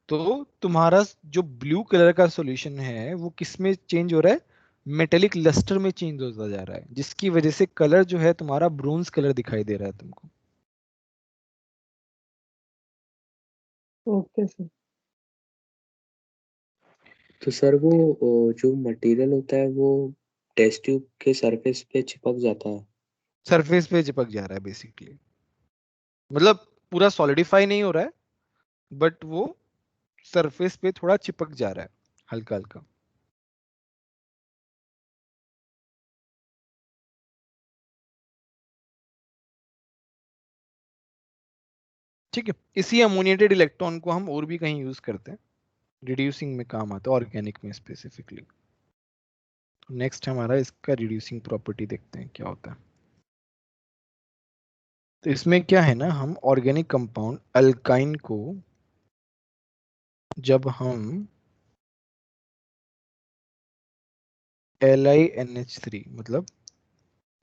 तो तुम्हारा जो ब्लू कलर का सॉल्यूशन है वो किस में चेंज हो रहा है, मेटेलिक लस्टर में चेंज होता जा रहा है, जिसकी वजह से कलर जो है तुम्हारा ब्रोंज कलर दिखाई दे रहा है तुमको। Okay sir. तो सर वो जो मटेरियल होता है वो टेस्ट ट्यूब के सरफेस पे चिपक जाता है। सरफेस पे चिपक जा रहा है बेसिकली, मतलब पूरा सॉलिडिफाई नहीं हो रहा है, बट वो सरफेस पे थोड़ा चिपक जा रहा है हल्का हल्का। ठीक है, इसी अमोनिएटेड इलेक्ट्रॉन को हम और भी कहीं यूज करते हैं, रिड्यूसिंग में काम आता है, ऑर्गेनिक में स्पेसिफिकली। नेक्स्ट हमारा इसका रिड्यूसिंग प्रॉपर्टी देखते हैं क्या होता है। तो इसमें क्या है ना, हम ऑर्गेनिक कंपाउंड अल्काइन को जब हम LiNH3, मतलब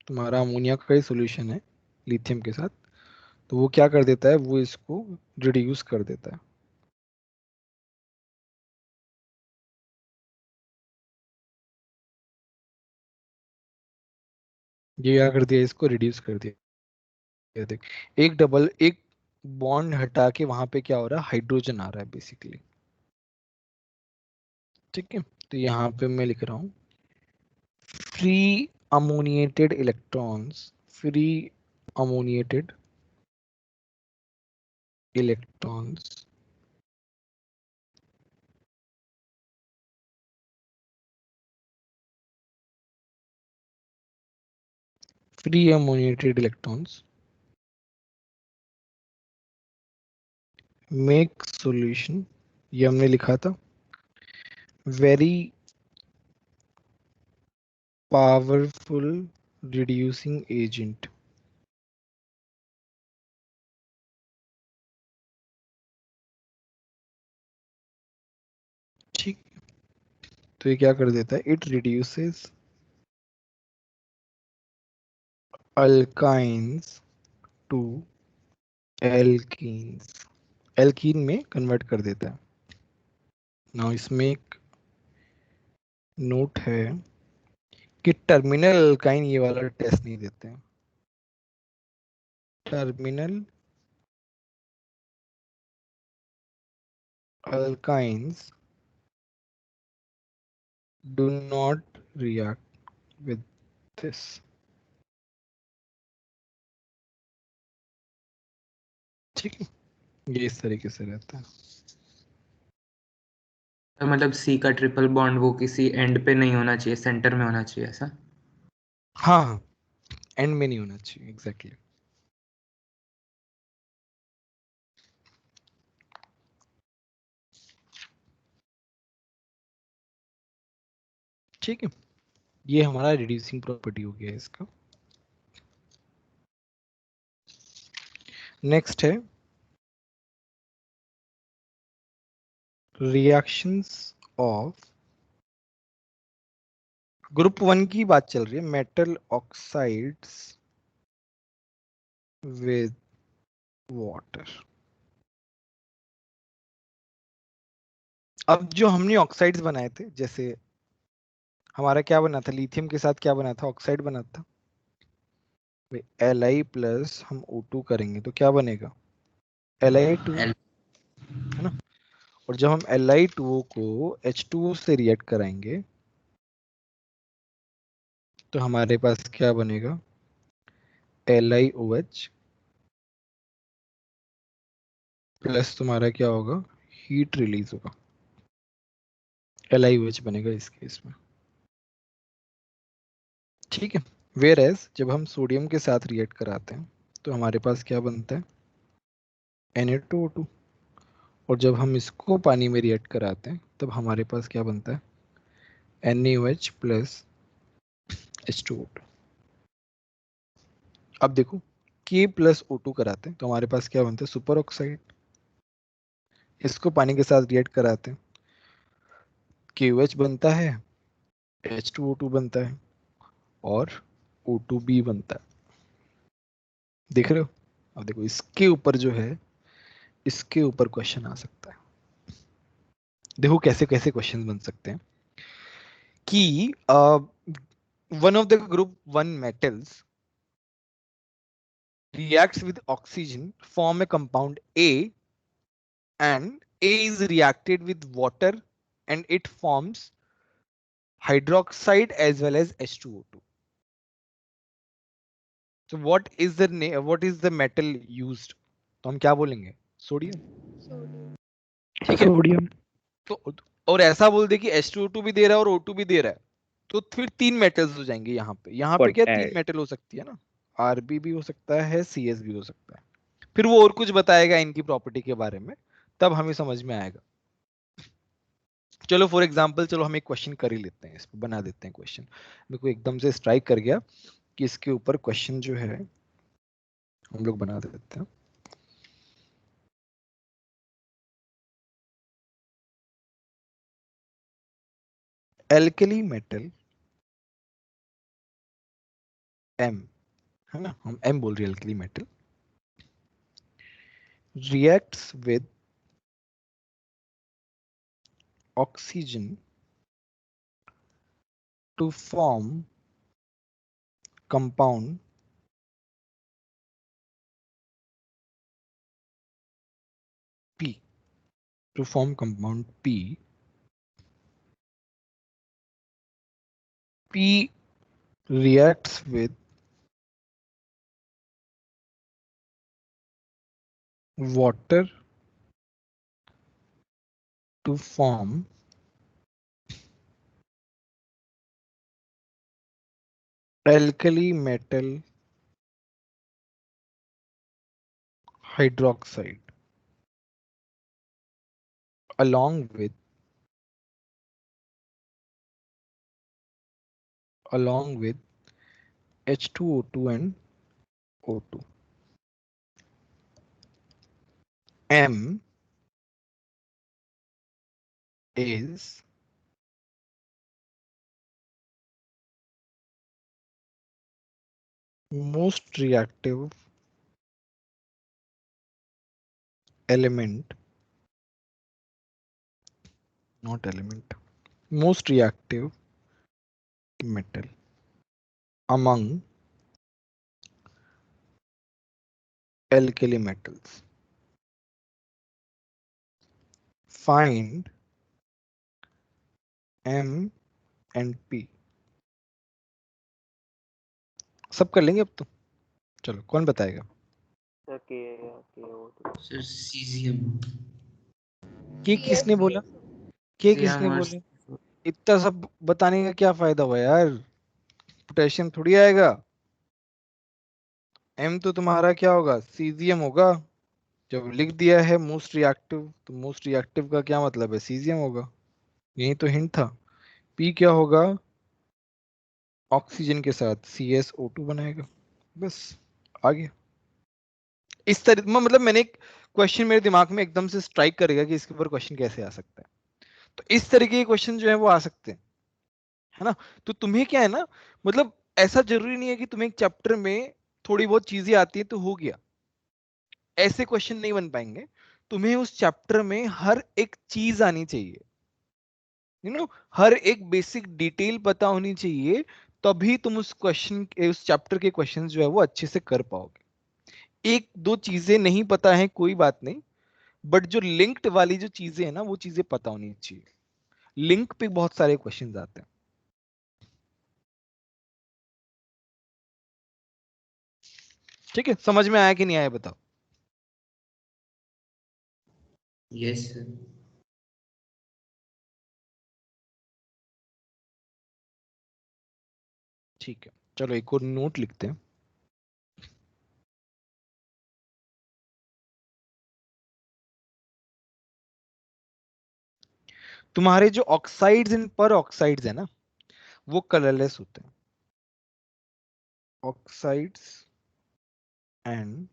तुम्हारा अमोनिया का ही सॉल्यूशन है लिथियम के साथ, तो वो क्या कर देता है, वो इसको रिड्यूस कर देता है। ये क्या कर दिया, इसको रिड्यूस कर दिया। देख, एक बॉन्ड हटा के वहां पे क्या हो रहा है, हाइड्रोजन आ रहा है बेसिकली। ठीक है, तो यहाँ पे मैं लिख रहा हूँ free ammoniated electrons, free ammoniated electrons free ammoniated electrons make solution, ये हमने लिखा था, very powerful reducing agent। ठीक, तो ये क्या कर देता है, it reduces alkynes to alkenes, alkene में कन्वर्ट कर देता है। नाउ इसमें एक नोट है कि टर्मिनल अल्काइन ये वाला टेस्ट नहीं देते हैं, terminal alkynes do not react with this। ठीक है, ये इस तरीके से रहता है। तो मतलब सी का ट्रिपल बॉन्ड वो किसी एंड पे नहीं होना चाहिए, सेंटर में होना चाहिए ऐसा? हाँ हाँ, एंड में नहीं होना चाहिए, एग्जैक्टली। ठीक है, ये हमारा रिड्यूसिंग प्रॉपर्टी हो गया इसका। नेक्स्ट है रिएक्शंस ऑफ, ग्रुप 1 की बात चल रही है, मेटल ऑक्साइड्स विद वाटर। अब जो हमने ऑक्साइड्स बनाए थे, जैसे हमारा क्या बना था, लिथियम के साथ क्या बना था, ऑक्साइड बना था। Li प्लस हम O2 करेंगे तो क्या बनेगा, Li2, है ना। और जब हम Li2O को H2O से रिएक्ट कराएंगे तो हमारे पास क्या बनेगा, LiOH प्लस तुम्हारा क्या होगा, हीट रिलीज होगा, LiOH बनेगा इस केस में। ठीक है, वेयर एज जब हम सोडियम के साथ रिएक्ट कराते हैं तो हमारे पास क्या बनता है, Na2O2, और जब हम इसको पानी में रिएक्ट कराते हैं तब हमारे पास क्या बनता है, NaOH प्लस H2O2। अब देखो K प्लस O2 कराते हैं तो हमारे पास क्या बनता है, सुपर ऑक्साइड। इसको पानी के साथ रिएक्ट कराते हैं, KOH बनता है, H2O2 बनता है और O2B बनता है। देख रहे हो? अब देखो इसके ऊपर जो है, इसके ऊपर क्वेश्चन आ सकता है। देखो कैसे कैसे क्वेश्चन बन सकते हैं कि one of the group one metals reacts with oxygen form a compound A and A is reacted with water and it forms hydroxide as well as H2O2. So what is the metal used? तो हम क्या बोलेंगे, सोडियम। ठीक है, सोडियम। तो और ऐसा बोल दे कि H2O2 भी दे रहा है और O2 भी दे रहा है, तो फिर 3 मेटल्स हो जाएंगे यहाँ पे। यहाँ पे क्या 3 मेटल हो सकती है ना, Rb भी हो सकता है, Cs भी हो सकता है। फिर वो और कुछ बताएगा इनकी प्रॉपर्टी के बारे में, तब हमें समझ में आएगा। चलो फॉर एग्जांपल, चलो हम एक क्वेश्चन कर ही लेते हैं, इस पे बना देते हैं क्वेश्चन। मेरे को एकदम से स्ट्राइक कर गया कि इसके ऊपर क्वेश्चन जो है हम लोग बना देते हैं। एल्कली मेटल M है ना, हम M बोल रहे हैं, alkali metal reacts with oxygen to form compound P, to form compound P. P reacts with water to form alkali metal hydroxide along with H2O2 and O2. M is most reactive element, not element, most reactive metal among alkali metals. Find M and P. सब कर लेंगे अब तो। चलो कौन बताएगा? Sir caesium. के किसने बोला? के किसने बोले? इतना सब बताने का क्या फायदा हुआ यार, पोटेशियम थोड़ी आएगा। M तो तुम्हारा क्या होगा, सीजियम होगा। जब लिख दिया है मोस्ट रिएक्टिव, तो मोस्ट रिएक्टिव का क्या मतलब है, सीजियम होगा। यही तो हिंट था। P क्या होगा, ऑक्सीजन के साथ CsO2 बनाएगा, बस आ गया। इस तरह मतलब मैंने एक क्वेश्चन मेरे दिमाग में एकदम से स्ट्राइक करेगा कि इसके ऊपर क्वेश्चन कैसे आ सकता है, तो इस तरीके के क्वेश्चन जो है वो आ सकते हैं, है ना। तो तुम्हें क्या है ना, मतलब ऐसा जरूरी नहीं है कि तुम्हें एक चैप्टर में थोड़ी बहुत चीजें आती है तो हो गया, ऐसे क्वेश्चन नहीं बन पाएंगे। तुम्हें उस चैप्टर में हर एक चीज आनी चाहिए, हर एक बेसिक डिटेल पता होनी चाहिए, तभी तुम उस क्वेश्चन, उस चैप्टर के क्वेश्चन जो है वो अच्छे से कर पाओगे। एक दो चीजें नहीं पता है कोई बात नहीं, बट जो लिंक्ड वाली जो चीजें है ना, वो चीजें पता होनी चाहिए। लिंक पे बहुत सारे क्वेश्चंस आते हैं। ठीक है, समझ में आया कि नहीं आया बताओ? Yes sir. ठीक है, चलो एक और नोट लिखते हैं। तुम्हारे जो ऑक्साइड्स इन पर ऑक्साइड्स है ना, वो कलरलेस होते हैं। Oxides and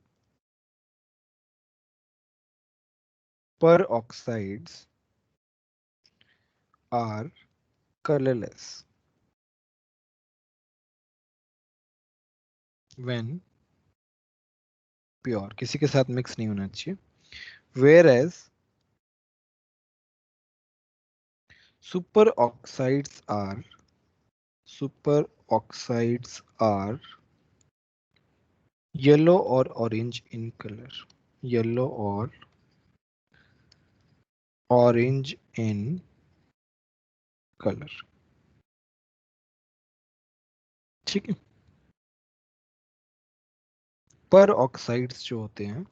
peroxides are colourless when pure, किसी के साथ मिक्स नहीं होना चाहिए। Whereas superoxides are yellow और ऑरेंज इन कलर, येलो और ऑरेंज इन कलर। ठीक है। पर ऑक्साइड्स जो होते हैं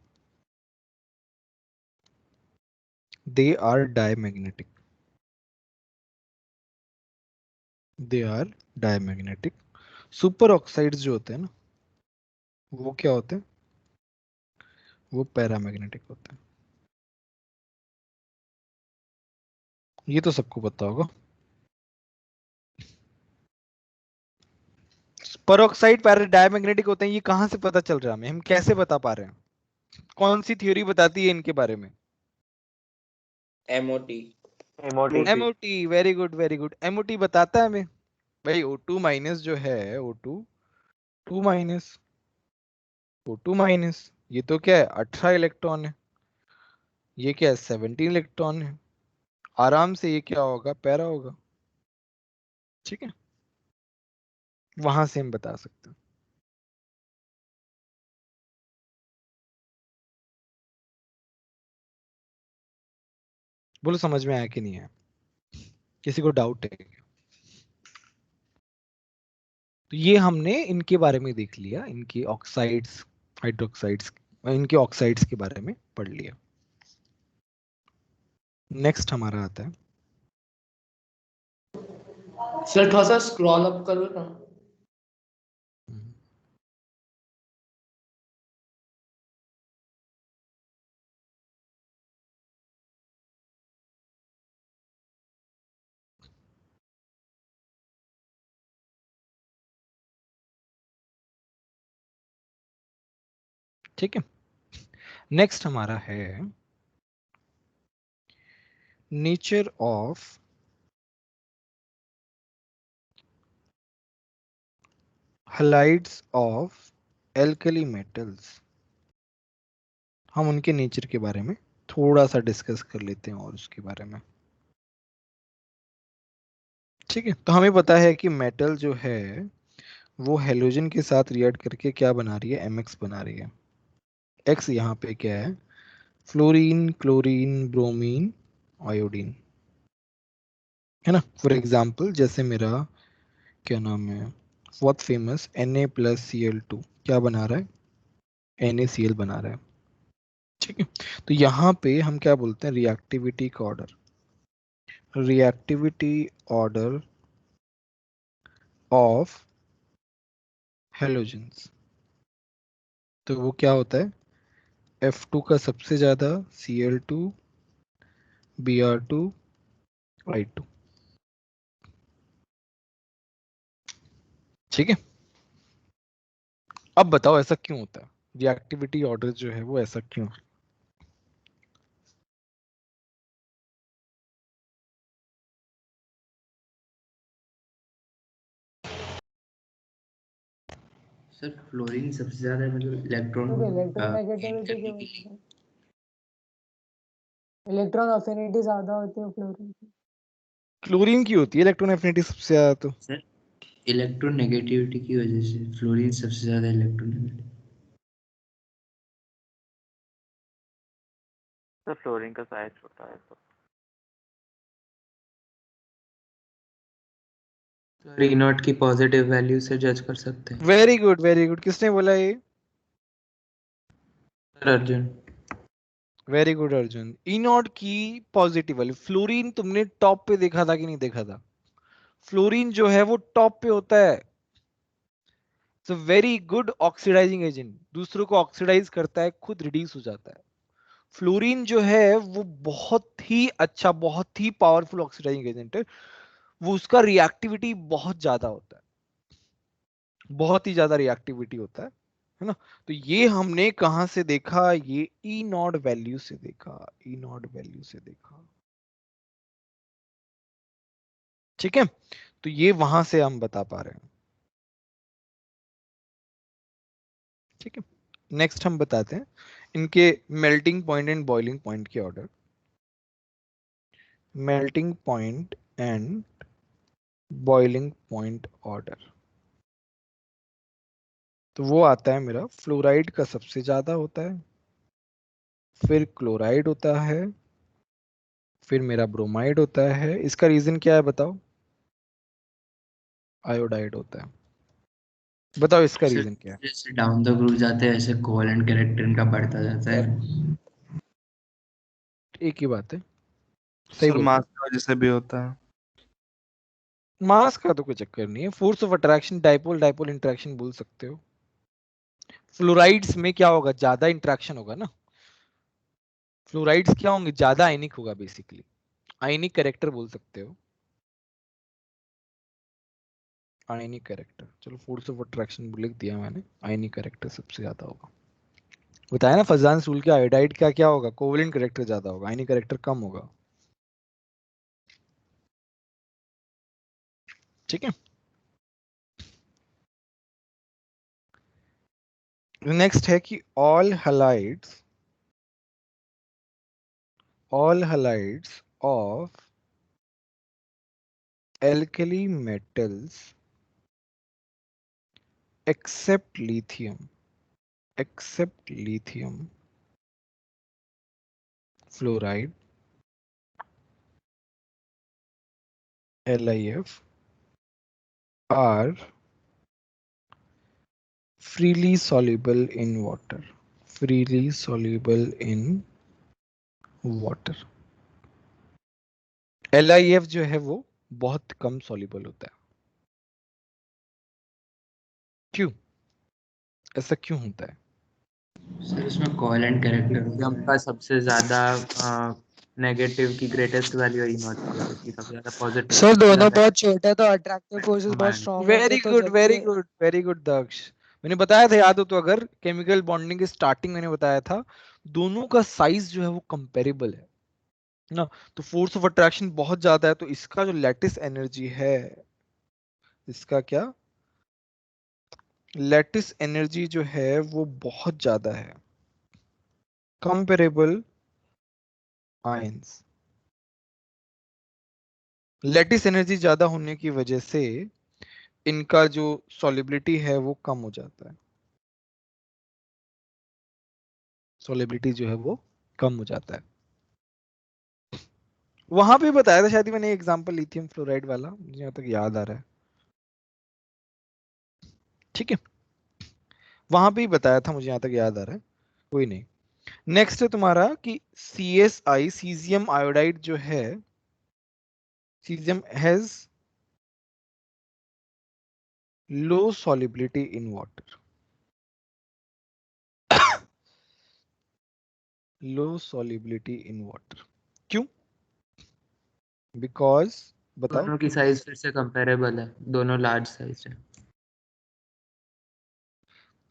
they are diamagnetic, superoxides जो होते हैं ना, वो क्या होते हैं, वो पैरामैग्नेटिक होते हैं। ये तो सबको पता होगा। पर ऑक्साइड डायमैग्नेटिक होते हैं, ये कहां से पता चल रहा है हमें, हम कैसे बता पा रहे हैं, कौन सी थ्योरी बताती है इनके बारे में? MOT. MOT, very good very good. MOT बताता है हमें भाई O2 माइनस जो है, O2 माइनस, ये तो क्या है 18 इलेक्ट्रॉन है, ये क्या है 17 इलेक्ट्रॉन है, आराम से ये क्या होगा, पैरा होगा। ठीक है, वहां से हम बता सकते हैं। बोलो समझ में आया कि नहीं आया, किसी को डाउट है? तो ये हमने इनके बारे में देख लिया, इनके ऑक्साइड्स, हाइड्रोक्साइड्स, इनके ऑक्साइड्स के बारे में पढ़ लिया। नेक्स्ट हमारा आता है, सर थोड़ा सा स्क्रॉल अप करो ना। ठीक है। नेक्स्ट हमारा है nature of halides of alkali metals. हम उनके नेचर के बारे में थोड़ा सा डिस्कस कर लेते हैं और उसके बारे में। ठीक है, तो हमें पता है कि मेटल जो है वो हेलोजन के साथ रिएक्ट करके क्या बना रही है, MX बना रही है। X यहाँ पे क्या है, फ्लोरीन, क्लोरीन, ब्रोमीन, आयोडीन, है ना। फॉर एग्जाम्पल जैसे मेरा क्या नाम है, बहुत फेमस Na+Cl2 क्या बना रहा है, NaCl बना रहा है। ठीक है, तो यहाँ पे हम क्या बोलते हैं, रिएक्टिविटी का order, reactivity order of halogens. तो वो क्या होता है, F2 का सबसे ज्यादा, Cl2, Br2, I2। ठीक है, अब बताओ ऐसा क्यों होता है, रिएक्टिविटी ऑर्डर जो है वो ऐसा क्यों? सर फ्लोरीन सबसे ज्यादा मतलब इलेक्ट्रॉन इलेक्ट्रोनेगेटिविटी की वजह से, इलेक्ट्रॉन अफिनिटी ज्यादा होती है फ्लोरीन की। क्लोरीन की होती है इलेक्ट्रॉन एफिनिटी सबसे ज्यादा। तो सर इलेक्ट्रोनेगेटिविटी की वजह से फ्लोरीन सबसे ज्यादा इलेक्ट्रोनेगेटिव। सर फ्लोरीन का साइज छोटा है तो ई नॉट की पॉजिटिव वैल्यू से जज कर सकते हैं। वेरी गुड वेरी गुड, किसने बोला ये? Sir Arjun. Very good Arjun. E not की पॉजिटिव वैल्यू, फ्लोरीन तुमने टॉप पे देखा था कि नहीं देखा था? फ्लोरीन जो है वो टॉप पे होता है, so very good oxidising agent, दूसरों को ऑक्सीडाइज करता है, खुद रिड्यूस हो जाता है। फ्लोरीन जो है वो बहुत ही अच्छा, बहुत ही पावरफुल ऑक्सीडाइजिंग एजेंट है, वो उसका रिएक्टिविटी बहुत ज्यादा होता है, बहुत ही ज्यादा रिएक्टिविटी होता है ना। तो ये हमने कहां से देखा, ये ई नॉट वैल्यू से देखा, ई नॉट वैल्यू से देखा, ठीक है। तो ये वहां से हम बता पा रहे हैं, ठीक है। नेक्स्ट हम बताते हैं इनके melting point and boiling point के order. Melting point and boiling point order, तो वो आता है मेरा फ्लोराइड का सबसे ज्यादा होता है, फिर क्लोराइड होता है, फिर मेरा ब्रोमाइड होता है। इसका रीजन क्या है बताओ? आयोडाइड होता है। बताओ इसका सर रीजन क्या है? जैसे डाउन द ग्रुप जाते हैं ऐसे कोवेलेंट कैरेक्टर इनका बढ़ता जाता है। एक ही बात है, सही सर बोल मास की वजह से भी होता है। मास का तो कोई चक्कर नहीं है, force of attraction, dipole dipole interaction बोल सकते हो। फ्लोराइड्स में क्या होगा, ज्यादा इंटरेक्शन होगा ना, फ्लोराइड्स क्या होंगे, ज्यादा आयनिक होगा, बेसिकली आयनिक कैरेक्टर बोल सकते हो, आयनिक कैरेक्टर। चलो फोर्स ऑफ अट्रैक्शन लिख दिया मैंने, आयनिक कैरेक्टर सबसे ज्यादा होगा। बताया ना फजान सूल के आयोडाइड का क्या होगा, कोवेलेंट कैरेक्टर ज्यादा होगा, आयनिक कैरेक्टर कम होगा, ठीक है। नेक्स्ट है कि all halides of alkali metals except lithium fluoride, LiF, are freely soluble in water, freely soluble in water। LiF जो है वो बहुत कम soluble होता है। क्यों, ऐसा क्यों होता है? सर इसमें कोवेलेंट कैरेक्टर लिथियम का सबसे ज्यादा नेगेटिव की ग्रेटेस्ट वैल्यू ई नॉट की है, सबसे ज्यादा पॉजिटिव सर सबसे दोनों ज्यादा बहुत छोटे तो अट्रैक्टिव फोर्सेस बहुत हमारे स्ट्रांग होंगे, वेरी तो गुड, जब वेरी ये गुड, वेरी गुड दक्ष। मैंने बताया था, याद हो तो, अगर केमिकल बॉन्डिंग की स्टार्टिंग मैंने बताया था, दोनों का साइज जो है वो कंपेरेबल है ना। तो फोर्स ऑफ अट्रैक्शन बहुत ज्यादा है, तो इसका जो लैटिस एनर्जी है, इसका क्या लैटिस एनर्जी जो है वो बहुत ज्यादा है, कंपेरेबल आयंस। लैटिस एनर्जी ज्यादा होने की वजह से इनका जो सॉलिबिलिटी है वो कम हो जाता है, सॉलिबिलिटी जो है वो कम हो जाता है। वहां पे बताया था शायद ही मैंने एग्जांपल लिथियम फ्लोराइड वाला, मुझे यहाँ तक याद आ रहा है, ठीक है। वहां पे ही बताया था, मुझे यहाँ तक याद आ रहा है, कोई नहीं। नेक्स्ट है तुम्हारा कि CSI, सीजियम आयोडाइड जो है, caesium has low solubility in water, low solubility in water। क्यों? बिकॉज बताओ दोनों की साइज फिर से कंपेरेबल है, दोनों लार्ज साइज है।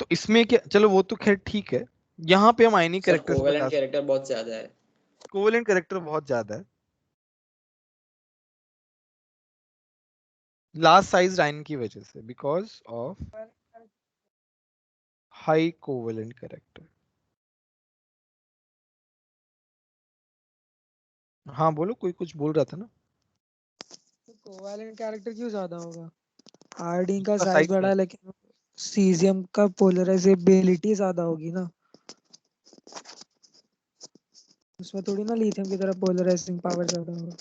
तो इसमें क्या, चलो वो तो खैर ठीक है, यहाँ पे हम आयनिक सर कैरेक्टर्स बता कोवेलेंट सकते, कैरेक्टर बहुत ज्यादा है। कोवेलेंट कैरेक्टर बहुत ज्यादा है, लार्ज साइज आयन की वजह से, because of high covalent character. हाँ बोलो, कोई कुछ बोल रहा था ना। कोवेलेंट कैरेक्टर क्यों ज्यादा होगा? आयोडीन का उसका साइज साइज बड़ा है, लेकिन सीजियम का पोलराइजेबिलिटी ज्यादा होगी ना, उसमें थोड़ी ना लिथियम की तरह पोलराइजिंग पावर ज्यादा होगा।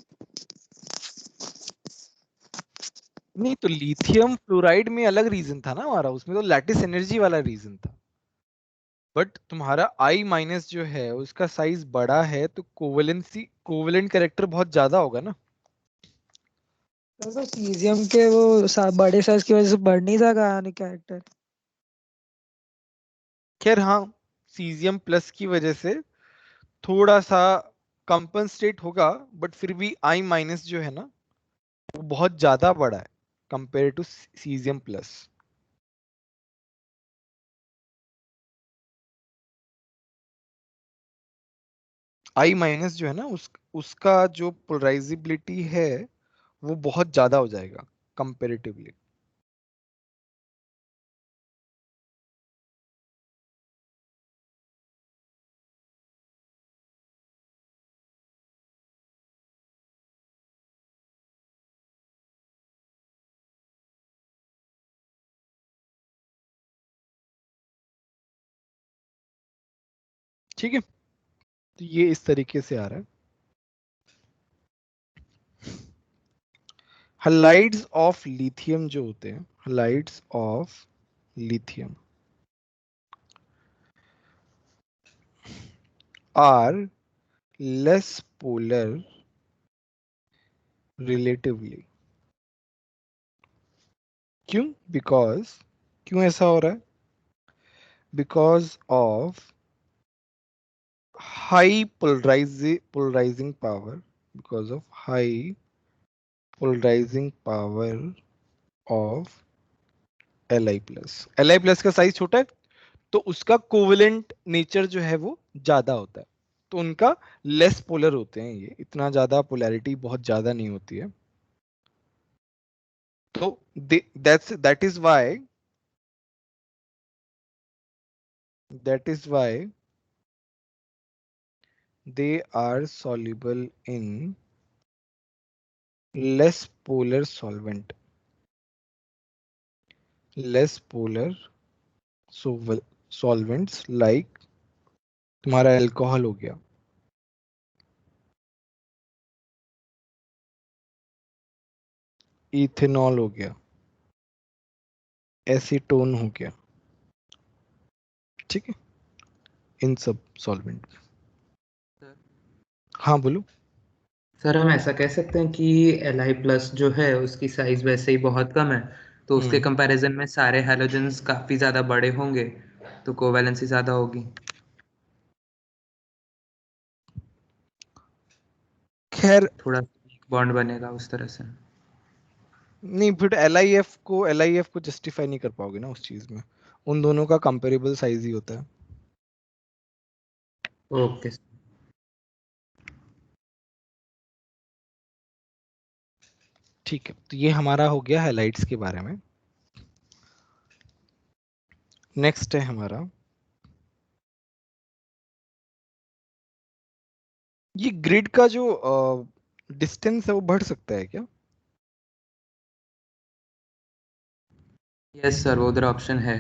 नहीं, तो लिथियम फ्लोराइड में अलग रीजन था ना हमारा, उसमें तो लैटिस एनर्जी वाला रीजन था, बट तुम्हारा I- जो है उसका साइज बड़ा है, तो कोवेलेंट कैरेक्टर बहुत ज्यादा होगा ना। तो सीजियम के वो बड़े साइज की वजह से बढ़ नहीं सका आयनिक कैरेक्टर। खैर हाँ, सीजियम प्लस की वजह से थोड़ा सा कंपनसेट होगा, बट फिर भी आई माइनस जो है ना वो बहुत ज्यादा बड़ा है compare to caesium plus. I minus जो है ना उसका जो पोलराइजेबिलिटी है वो बहुत ज्यादा हो जाएगा कंपेरेटिवली। ठीक है, तो ये इस तरीके से आ रहा है। हलाइड्स ऑफ लिथियम जो होते हैं, halides of lithium are less polar relatively. क्यों? बिकॉज, क्यों ऐसा हो रहा है? Because of high polarizing power, because of high polarizing power of Li plus। Li plus का साइज छोटा है तो उसका कोवेलेंट नेचर जो है वो ज्यादा होता है, तो उनका लेस पोलर होते हैं, ये इतना ज्यादा पोलैरिटी बहुत ज्यादा नहीं होती है। तो that is why they are soluble in less polar solvent, less polar solvents like तुम्हारा अल्कोहल हो गया, इथेनॉल हो गया, एसीटोन हो गया, ठीक है, इन सब सॉल्वेंट। हाँ बोलो। सर हम ऐसा कह सकते हैं कि Li प्लस जो है उसकी साइज वैसे ही बहुत कम है, तो उसके कंपैरिजन में सारे हैलोजेंस काफी ज्यादा बड़े होंगे, तो कोवैलेंसी ज्यादा होगी। खैर थोड़ा बॉन्ड बनेगा उस तरह से। नहीं, फिर LIF को जस्टिफाई नहीं कर पाओगे ना उस चीज में, उन दोनों का कंपेरेबल साइज ही होता है। ओके। ठीक है, तो ये हमारा हो गया हाइलाइट्स के बारे में। नेक्स्ट है हमारा, ये ग्रिड का जो डिस्टेंस है वो बढ़ सकता है क्या? यस सर, वो उधर ऑप्शन है।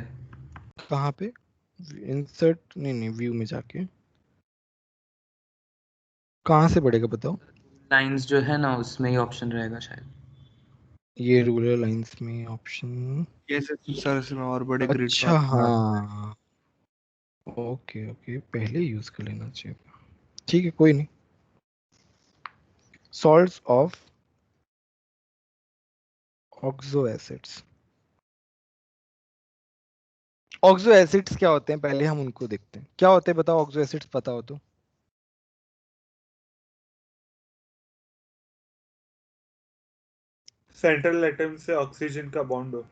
कहाँ पे? इंसर्ट नहीं, व्यू में जाके कहाँ से बढ़ेगा बताओ? लाइंस जो है ना उसमें ही ऑप्शन रहेगा शायद। ये रूलर लाइंस में ऑप्शन, ये सर इसमें और बड़े ग्रिड अच्छा हाँ, ओके ओके, पहले यूज कर लेना चाहिए। ठीक है, कोई नहीं। Salts of oxo acids, oxo acids क्या होते हैं पहले हम उनको देखते हैं। क्या होते हैं बताओ ऑक्सो एसिड्स, पता हो तो? सेंट्रल एटम से ऑक्सीजन का बॉन्ड हो,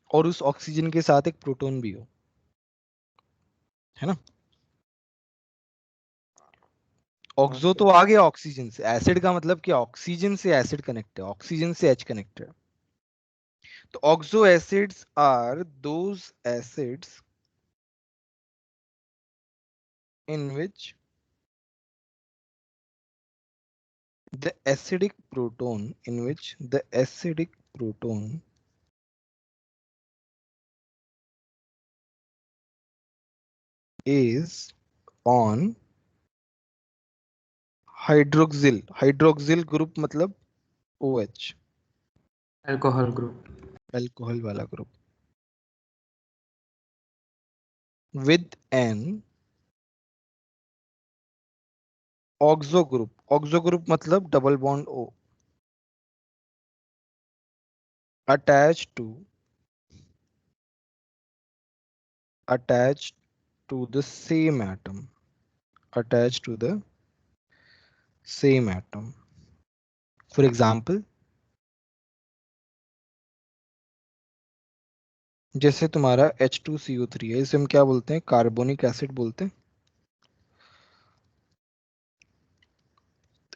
और उस ऑक्सीजन के साथ एक प्रोटॉन भी हो, है ना? ऑक्सो तो आ गया ऑक्सीजन से, एसिड का मतलब क्या? ऑक्सीजन से एसिड कनेक्ट है, ऑक्सीजन से H कनेक्ट है। तो oxo acids are those acids in which the acidic proton is on hydroxyl group मतलब OH, अल्कोहल ग्रुप, अल्कोहल वाला group, with an oxo group मतलब double bond O attached to attached to the same atom, attached to the same atom. For example, जैसे तुम्हारा H2CO3 है, इसे हम क्या बोलते हैं? कार्बोनिक एसिड बोलते हैं।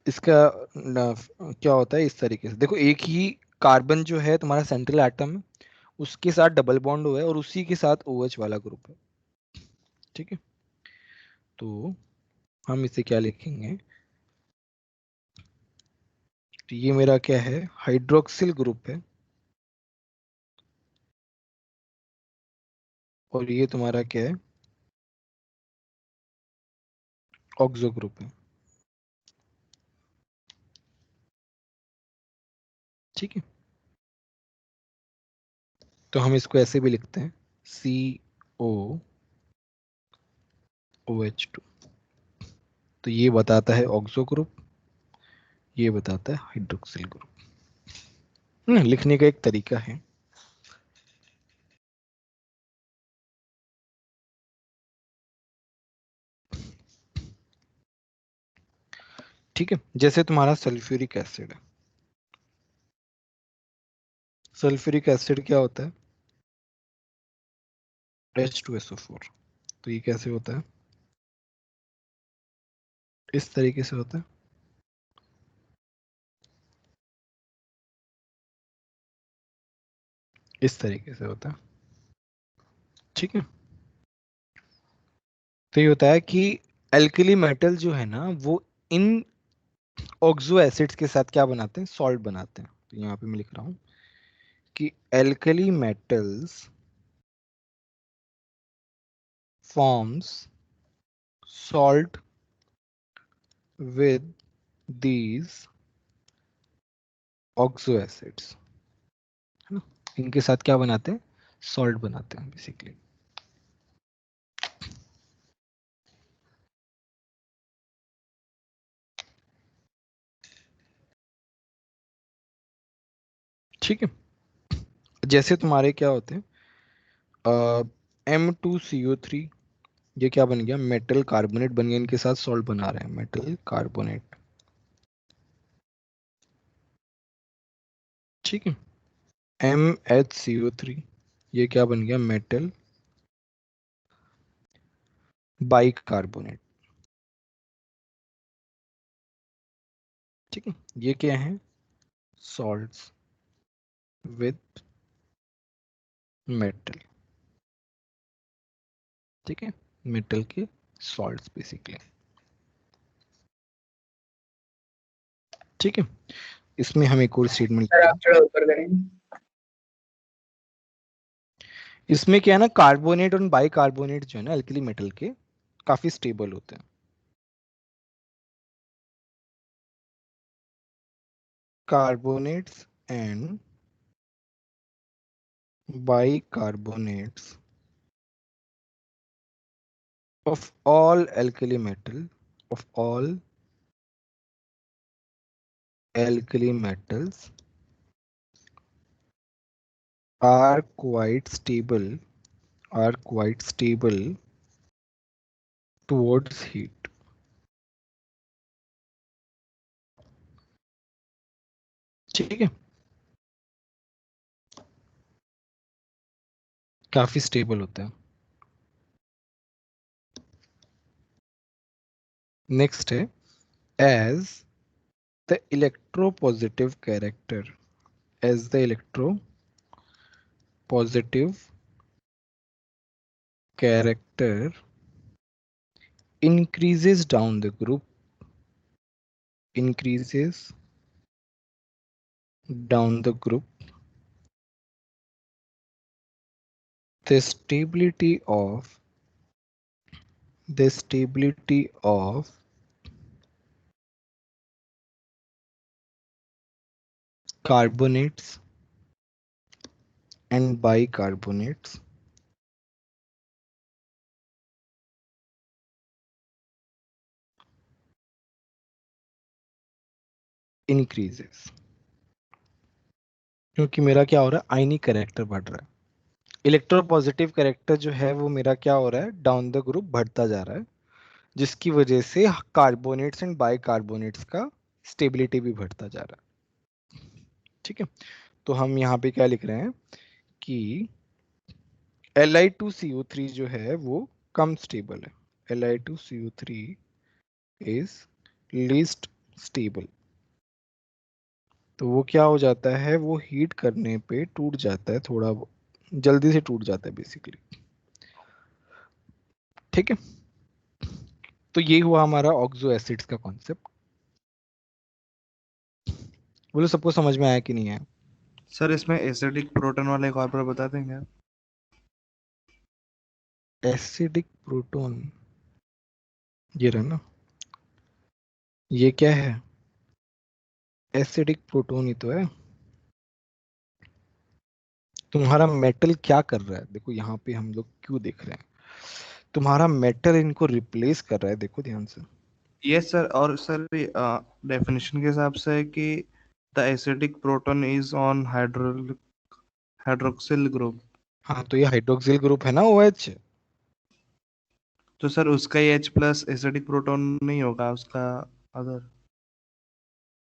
इसका क्या होता है इस तरीके से, देखो एक ही कार्बन जो है तुम्हारा सेंट्रल एटम है, उसके साथ डबल बॉन्ड हुआ है और उसी के साथ OH वाला ग्रुप है। ठीक है, तो हम इसे क्या लिखेंगे? तो ये मेरा क्या है? हाइड्रोक्सिल ग्रुप है, और ये तुम्हारा क्या है? ऑक्सो ग्रुप है। ठीक है, तो हम इसको ऐसे भी लिखते हैं COOH2। तो ये बताता है ऑक्सो ग्रुप, ये बताता है हाइड्रोक्सिल ग्रुप। लिखने का एक तरीका है। ठीक है, जैसे तुम्हारा सल्फ्यूरिक एसिड है। सल्फ्यूरिक एसिड क्या होता है? H2SO4। तो ये कैसे होता है? इस तरीके से होता है। इस तरीके से होता है। ठीक है, तो ये होता है कि एल्कली मेटल जो है ना, वो इन ऑक्सो एसिड्स के साथ क्या बनाते हैं? सॉल्ट बनाते हैं। तो यहाँ पे मैं लिख रहा हूं कि alkali metals forms salt with these oxo acids, है ना? इनके साथ क्या बनाते हैं? सॉल्ट बनाते हैं बेसिकली। ठीक है, जैसे तुम्हारे क्या होते हैं M2CO3, ये क्या बन गया? मेटल कार्बोनेट बन गया, इनके साथ सॉल्ट बना रहे हैं, मेटल कार्बोनेट। ठीक है, MHCO3, ये क्या बन गया? Metal bike carbonate. ठीक है, ये क्या है? Salts with metal. ठीक है, मेटल के सॉल्ट्स बेसिकली। ठीक है, इसमें हम एक और स्टेटमेंट, सर आप थोड़ा ऊपर करेंगे। इसमें क्या है ना, कार्बोनेट और बाइकार्बोनेट जो है ना अल्कली मेटल के, काफी स्टेबल होते हैं। Carbonates and bicarbonates of all alkali metal, of all alkali metals are quite stable, are quite stable towards heat। ठीक है, काफी स्टेबल होते हैं। नेक्स्ट है as the electropositive character, as the electropositive character increases down the group, increases down the group, the stability of carbonates and bicarbonates increases। क्योंकि मेरा क्या हो रहा है? आयनिक कैरेक्टर बढ़ रहा है। इलेक्ट्रोपॉजिटिव कैरेक्टर जो है वो मेरा क्या हो रहा है, डाउन द ग्रुप बढ़ता जा रहा है, जिसकी वजह से कार्बोनेट्स एंड बाइकार्बोनेट्स का स्टेबिलिटी भी बढ़ता जा रहा है। ठीक है, तो हम यहाँ पे क्या लिख रहे हैं कि Li2CO3 जो है वो कम स्टेबल है, Li2CO3 इज लीस्ट स्टेबल। तो वो क्या हो जाता है, वो हीट करने पे टूट जाता है, थोड़ा जल्दी से टूट जाता है बेसिकली। ठीक है, तो ये हुआ हमारा ऑक्सो एसिड्स का कॉन्सेप्ट। बोलो सबको समझ में आया कि नहीं आया? सर इसमें एसिडिक प्रोटोन वाला एक और बार बता देंगे आप? एसिडिक प्रोटोन ये रहा ना, ये क्या है, एसिडिक प्रोटोन ही तो है। तुम्हारा मेटल क्या कर रहा है, देखो यहाँ पे हम लोग क्यों देख रहे हैं, तुम्हारा मेटल इनको रिप्लेस कर रहा है, देखो ध्यान से। यस सर, और सर डेफिनेशन के हिसाब से है कि the acidic proton is on hydroxyl group. हाँ तो ये हाइड्रोक्सिल ग्रुप है ना, OH। तो सर उसका ही H प्लस एसिडिक प्रोटोन नहीं होगा उसका अदर?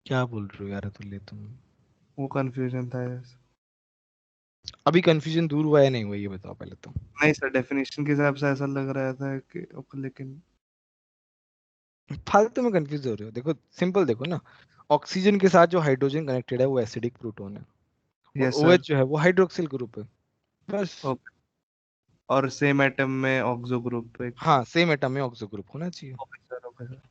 क्या बोल रहे हो यार अतुल्य तुम? वो कंफ्यूजन था यस। अभी कंफ्यूजन दूर हुआ है नहीं हुआ ये बताओ पहले तो। नहीं सर, डेफिनेशन के हिसाब से ऐसा लग रहा था कि लेकिन फालतू में कंफ्यूज हो रहे हो। देखो सिंपल देखो ना, ऑक्सीजन के साथ जो हाइड्रोजन कनेक्टेड है वो एसिडिक प्रोटोन है, और यस OH सर। जो है वो हाइड्रोक्सिल ग्रुप है, बस। ओके, और सेम एटम में ऑक्सो ग्रुप एक। हाँ सेम एटम में ऑक्सो ग्रुप होना चाहिए। Okay sir, okay sir.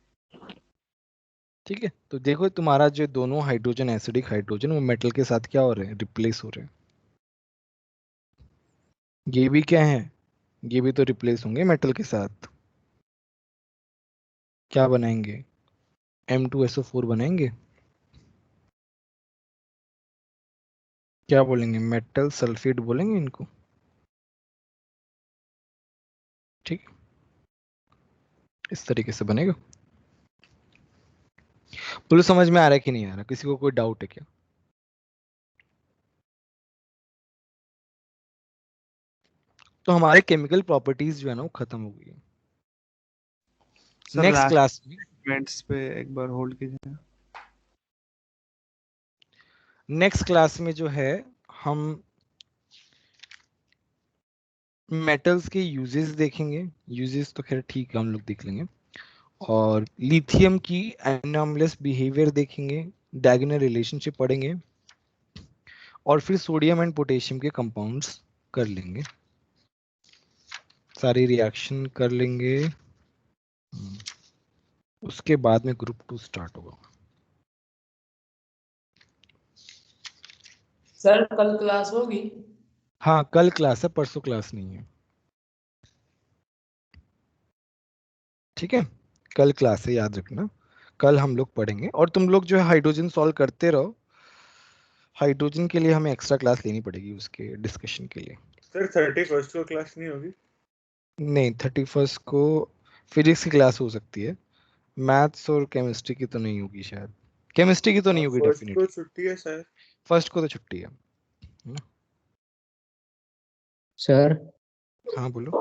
ठीक है, तो देखो तुम्हारा जो दोनों हाइड्रोजन एसिडिक हाइड्रोजन वो मेटल के साथ क्या हो रहे हैं, रिप्लेस हो रहे हैं। ये भी क्या है, ये भी तो रिप्लेस होंगे मेटल के साथ। क्या बनाएंगे, M2SO4 बनाएंगे। क्या बोलेंगे, मेटल सल्फेट बोलेंगे इनको। ठीक, इस तरीके से बनेगा। बोलो समझ में आ रहा है कि नहीं आ रहा, किसी को कोई डाउट है क्या? तो हमारे केमिकल प्रॉपर्टीज जो है ना वो खत्म हो गई है। सर नेक्स्ट क्लास में, लास्ट पे एक बार होल्ड कीजिए। नेक्स्ट क्लास में जो है हम मेटल्स के यूजेस देखेंगे। यूजेस तो खैर ठीक है हम लोग देख लेंगे, और लिथियम की एनॉमलेस बिहेवियर देखेंगे, डायगोनल रिलेशनशिप पढ़ेंगे, और फिर सोडियम एंड पोटेशियम के कंपाउंड्स कर लेंगे, सारी रिएक्शन कर लेंगे। उसके बाद में ग्रुप 2 स्टार्ट होगा। सर कल क्लास होगी? हाँ कल क्लास है, परसों क्लास नहीं है। ठीक है, कल क्लास है याद रखना, कल हम लोग पढ़ेंगे। और तुम लोग जो है हाइड्रोजन सॉल्व करते रहो, हाइड्रोजन के लिए हमें एक्स्ट्रा क्लास लेनी पड़ेगी उसके डिस्कशन के लिए। सर 31st को क्लास नहीं होगी? नहीं 31st को फिजिक्स की क्लास हो सकती है, मैथ्स और केमिस्ट्री की तो नहीं होगी शायद। केमिस्ट्री की तो नहीं होगी फर्स्ट को डेफिनेटली। छुट्टी है शायद। फर्स्ट को तो छुट्टी है। सर हाँ बोलो।